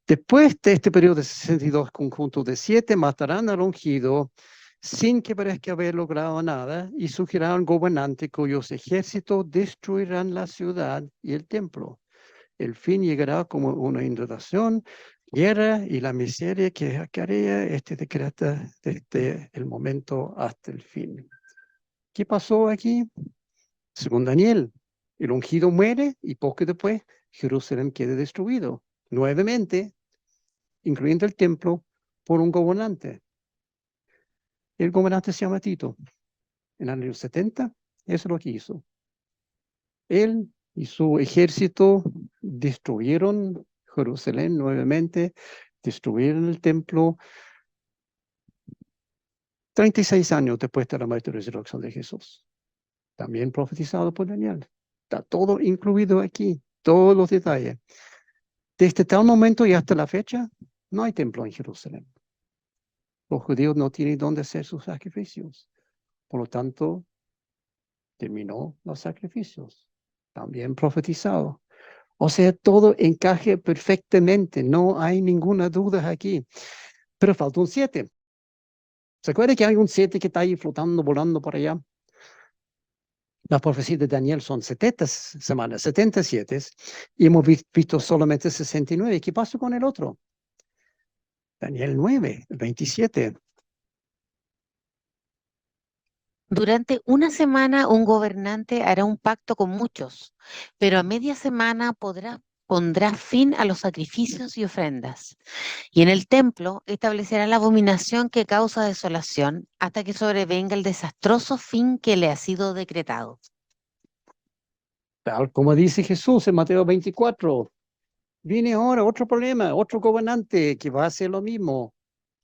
Después de este periodo de 62 conjuntos de 7, matarán al ungido sin que parezca haber logrado nada y surgirá un gobernante cuyos ejércitos destruirán la ciudad y el templo. El fin llegará como una inundación, guerra y la miseria que acarrea este decreto desde el momento hasta el fin. ¿Qué pasó aquí? Según Daniel, el ungido muere y poco después Jerusalén queda destruido. Nuevamente, incluyendo el templo, por un gobernante. El gobernante se llama Tito. En el año 70, eso es lo que hizo. Él y su ejército destruyeron Jerusalén nuevamente, destruyeron el templo 36 años después de la muerte y resurrección de Jesús. También profetizado por Daniel. Está todo incluido aquí, todos los detalles. Desde tal momento y hasta la fecha, no hay templo en Jerusalén. Los judíos no tienen dónde hacer sus sacrificios. Por lo tanto, terminó los sacrificios. También profetizado. O sea, todo encaje perfectamente. No hay ninguna duda aquí. Pero falta un 7. ¿Se acuerda que hay un 7 que está ahí flotando, volando por allá? Las profecías de Daniel son 70 semanas, 77, y hemos visto solamente 69. ¿Qué pasó con el otro? Daniel 9, 27. Durante una semana un gobernante hará un pacto con muchos, pero a media semana pondrá fin a los sacrificios y ofrendas. Y en el templo establecerá la abominación que causa desolación hasta que sobrevenga el desastroso fin que le ha sido decretado. Tal como dice Jesús en Mateo 24. Viene ahora otro problema, otro gobernante que va a hacer lo mismo.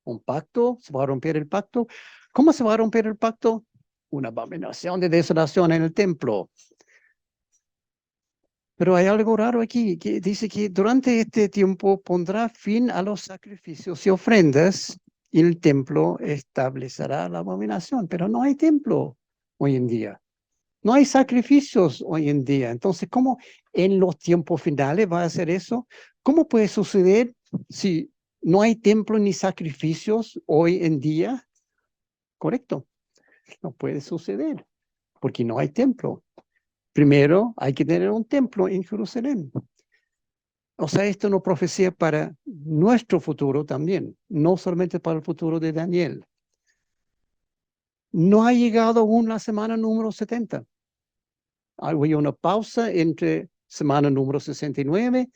¿Un pacto? ¿Se va a romper el pacto? ¿Cómo se va a romper el pacto? Una abominación de desolación en el templo. Pero hay algo raro aquí, que dice que durante este tiempo pondrá fin a los sacrificios y ofrendas y el templo establecerá la abominación. Pero no hay templo hoy en día. No hay sacrificios hoy en día. Entonces, ¿cómo en los tiempos finales va a hacer eso? ¿Cómo puede suceder si no hay templo ni sacrificios hoy en día? Correcto. No puede suceder porque no hay templo. Primero hay que tener un templo en Jerusalén. O sea, esto es una profecía para nuestro futuro también, no solamente para el futuro de Daniel. No ha llegado aún la semana número 70. Hay una pausa entre semana número 69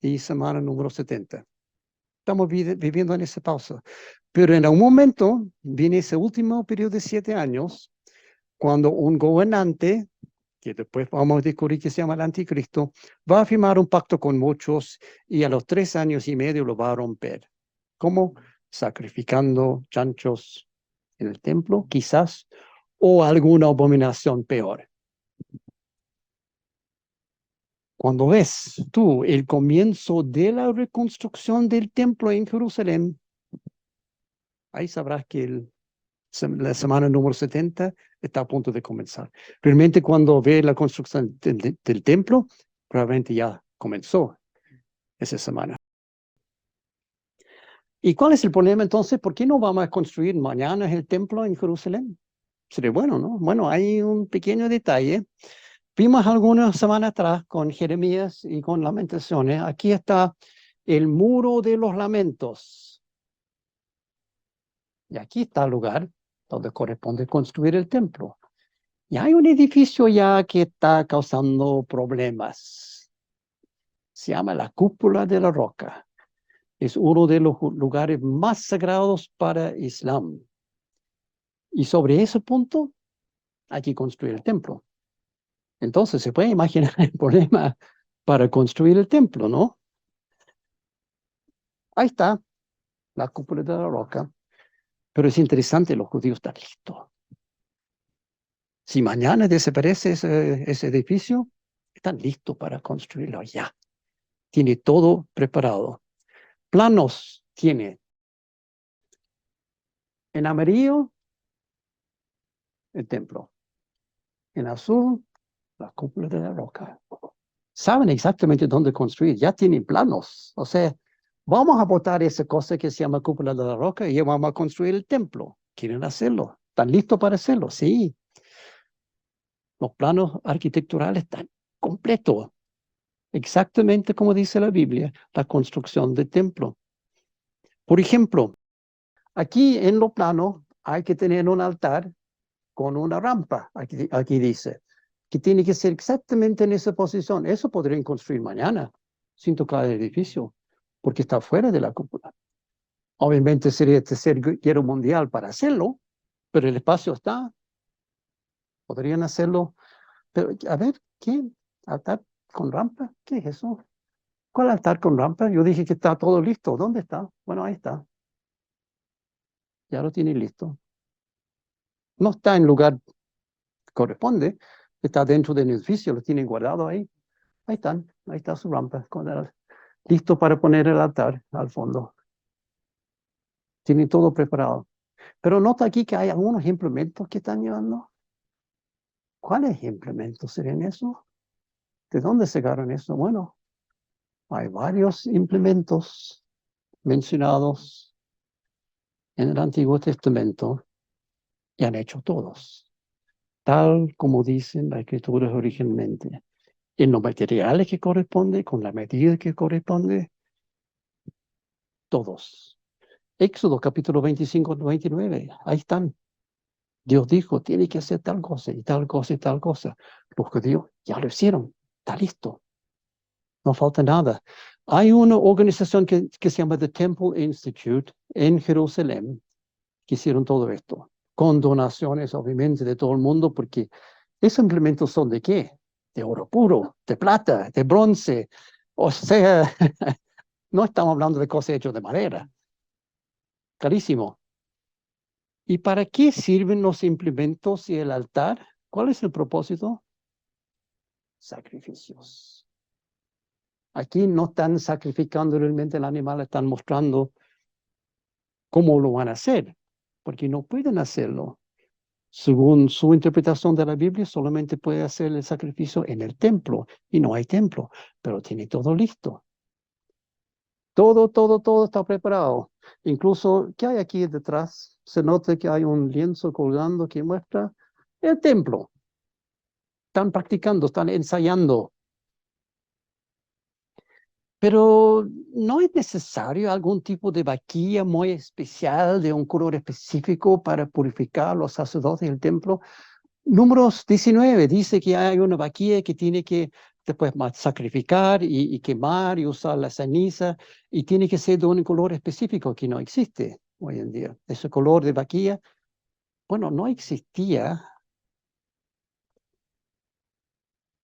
y semana número 70. Estamos viviendo en esa pausa. Pero en algún momento viene ese último periodo de 7 años, cuando un gobernante, que después vamos a descubrir que se llama el anticristo, va a firmar un pacto con muchos y a los 3 años y medio lo va a romper. ¿Cómo? Sacrificando chanchos en el templo, quizás, o alguna abominación peor. Cuando ves tú el comienzo de la reconstrucción del templo en Jerusalén, ahí sabrás que la semana número 70 está a punto de comenzar. Realmente cuando ve la construcción del templo, probablemente ya comenzó esa semana. ¿Y cuál es el problema entonces? ¿Por qué no vamos a construir mañana el templo en Jerusalén? Sería bueno, ¿no? Bueno, hay un pequeño detalle. Vimos algunas semanas atrás con Jeremías y con Lamentaciones. Aquí está el muro de los lamentos. Y aquí está el lugar donde corresponde construir el templo. Y hay un edificio ya que está causando problemas. Se llama la Cúpula de la Roca. Es uno de los lugares más sagrados para Islam. Y sobre ese punto hay que construir el templo. Entonces se puede imaginar el problema para construir el templo, ¿no? Ahí está la Cúpula de la Roca. Pero es interesante, los judíos están listos. Si mañana desaparece ese edificio, están listos para construirlo ya. Tiene todo preparado. Planos tiene. En amarillo, el templo. En azul, la Cúpula de la Roca. Saben exactamente dónde construir, ya tienen planos. O sea, vamos a botar esa cosa que se llama Cúpula de la Roca y ya vamos a construir el templo. ¿Quieren hacerlo? ¿Están listos para hacerlo? Sí. Los planos arquitecturales están completos. Exactamente como dice la Biblia, la construcción del templo. Por ejemplo, aquí en los planos hay que tener un altar con una rampa, aquí dice, que tiene que ser exactamente en esa posición. Eso podrían construir mañana, sin tocar el edificio, porque está fuera de la cúpula. Obviamente sería tercera guerra mundial para hacerlo, pero el espacio está, podrían hacerlo. Pero, a ver, ¿qué? ¿Altar con rampa? ¿Qué es eso? ¿Cuál altar con rampa? Yo dije que está todo listo. ¿Dónde está? Bueno, ahí está. Ya lo tienen listo. No está en lugar que corresponde. Está dentro del edificio. Lo tienen guardado ahí. Ahí están. Ahí está su rampa. Listo para poner el altar al fondo. Tienen todo preparado. Pero nota aquí que hay algunos implementos que están llevando. ¿Cuáles implementos serían esos? ¿De dónde sacaron eso? Bueno, hay varios implementos mencionados en el Antiguo Testamento y han hecho todos, tal como dicen las escrituras originalmente, en los materiales que corresponde, con la medida que corresponde, todos. Éxodo capítulo 25 al 29, ahí están. Dios dijo, tiene que hacer tal cosa y tal cosa y tal cosa. Los judíos ya lo hicieron, está listo, no falta nada. Hay una organización que se llama The Temple Institute en Jerusalén que hicieron todo esto, con donaciones obviamente de todo el mundo, porque esos implementos son ¿de qué? De oro puro, de plata, de bronce. O sea, no estamos hablando de cosas hechas de madera. Carísimo. ¿Y para qué sirven los implementos y el altar? ¿Cuál es el propósito? Sacrificios. Aquí no están sacrificando realmente el animal, están mostrando cómo lo van a hacer, porque no pueden hacerlo. Según su interpretación de la Biblia, solamente puede hacer el sacrificio en el templo y no hay templo, pero tiene todo listo. Todo está preparado. Incluso, ¿qué hay aquí detrás? Se nota que hay un lienzo colgando que muestra el templo. Están practicando, están ensayando. Pero no es necesario algún tipo de vaquilla muy especial, de un color específico para purificar a los sacerdotes del templo. Números 19 dice que hay una vaquilla que tiene que después sacrificar y quemar y usar la ceniza y tiene que ser de un color específico que no existe hoy en día. Ese color de vaquilla, bueno, no existía,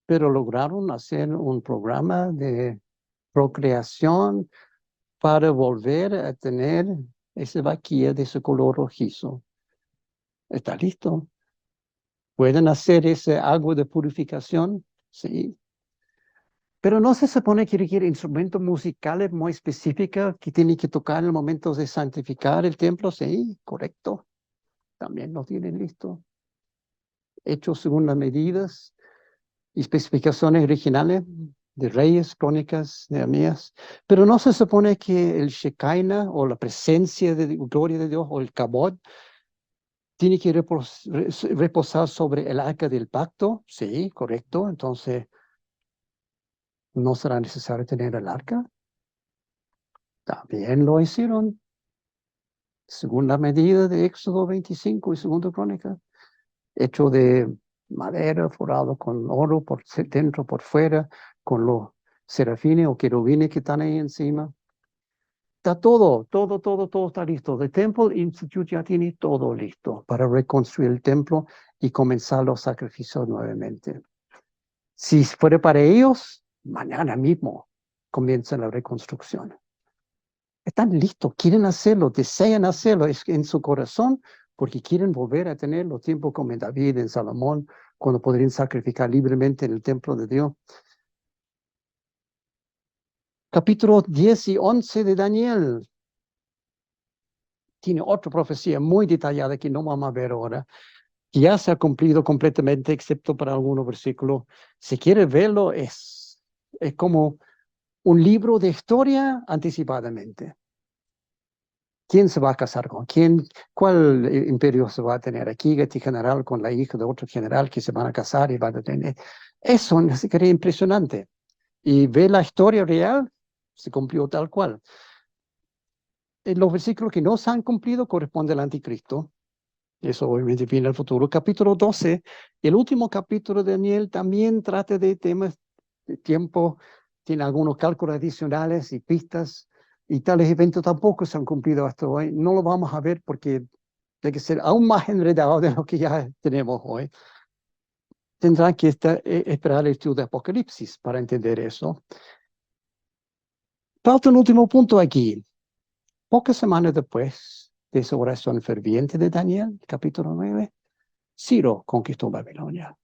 pero lograron hacer un programa de procreación para volver a tener esa vaquilla de ese color rojizo. ¿Está listo? ¿Pueden hacer ese agua de purificación? Sí. Pero no se supone que requiere instrumentos musicales muy específicos que tienen que tocar en el momento de santificar el templo. Sí, correcto. También lo tienen listo. Hecho según las medidas y especificaciones originales. de Reyes, Crónicas, Nehemías, pero no se supone que el Shekinah o la presencia de gloria de Dios o el Kabod tiene que reposar sobre el arca del pacto. Sí, correcto. Entonces, ¿no será necesario tener el arca? También lo hicieron, según la medida de Éxodo 25 y 2 Crónicas, hecho de madera, forrado con oro por dentro, por fuera, con los serafines o querubines que están ahí encima. Está todo está listo. The Temple Institute ya tiene todo listo para reconstruir el templo y comenzar los sacrificios nuevamente. Si fuera para ellos, mañana mismo comienza la reconstrucción. Están listos, quieren hacerlo, desean hacerlo, es en su corazón, porque quieren volver a tener los tiempos como en David, en Salomón, cuando podrían sacrificar libremente en el templo de Dios. Capítulo 10 y 11 de Daniel. Tiene otra profecía muy detallada que no vamos a ver ahora, que ya se ha cumplido completamente, excepto para algunos versículos. Si quiere verlo, es como un libro de historia anticipadamente. ¿Quién se va a casar con quién? ¿Cuál imperio se va a tener aquí? Este general con la hija de otro general que se van a casar y van a tener. Eso sería impresionante. Y ve la historia real, se cumplió tal cual. En los versículos que no se han cumplido corresponde al anticristo. Eso obviamente viene al futuro. Capítulo 12, el último capítulo de Daniel también trata de temas de tiempo, tiene algunos cálculos adicionales y pistas, y tales eventos tampoco se han cumplido hasta hoy. No lo vamos a ver porque tiene que ser aún más enredado de lo que ya tenemos hoy. Tendrán que esperar el estudio de Apocalipsis para entender eso. Falta un último punto aquí. Pocas semanas después de esa oración ferviente de Daniel, capítulo 9, Ciro conquistó Babilonia.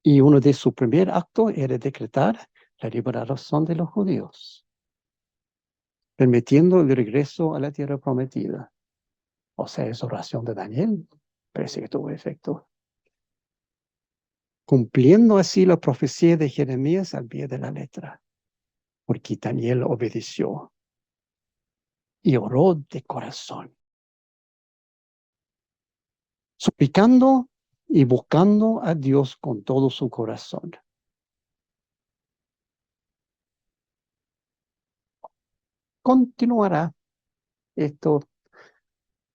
Y uno de sus primeros actos era decretar la liberación de los judíos, permitiendo el regreso a la tierra prometida. O sea, esa oración de Daniel parece que tuvo efecto, cumpliendo así la profecía de Jeremías al pie de la letra, porque Daniel obedeció y oró de corazón, suplicando y buscando a Dios con todo su corazón. Continuará esto.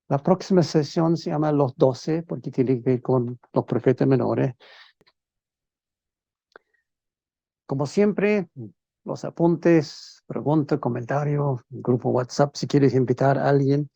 La próxima sesión se llama Los 12, porque tiene que ver con los profetas menores. Como siempre, los apuntes, preguntas, comentarios, grupo WhatsApp, si quieres invitar a alguien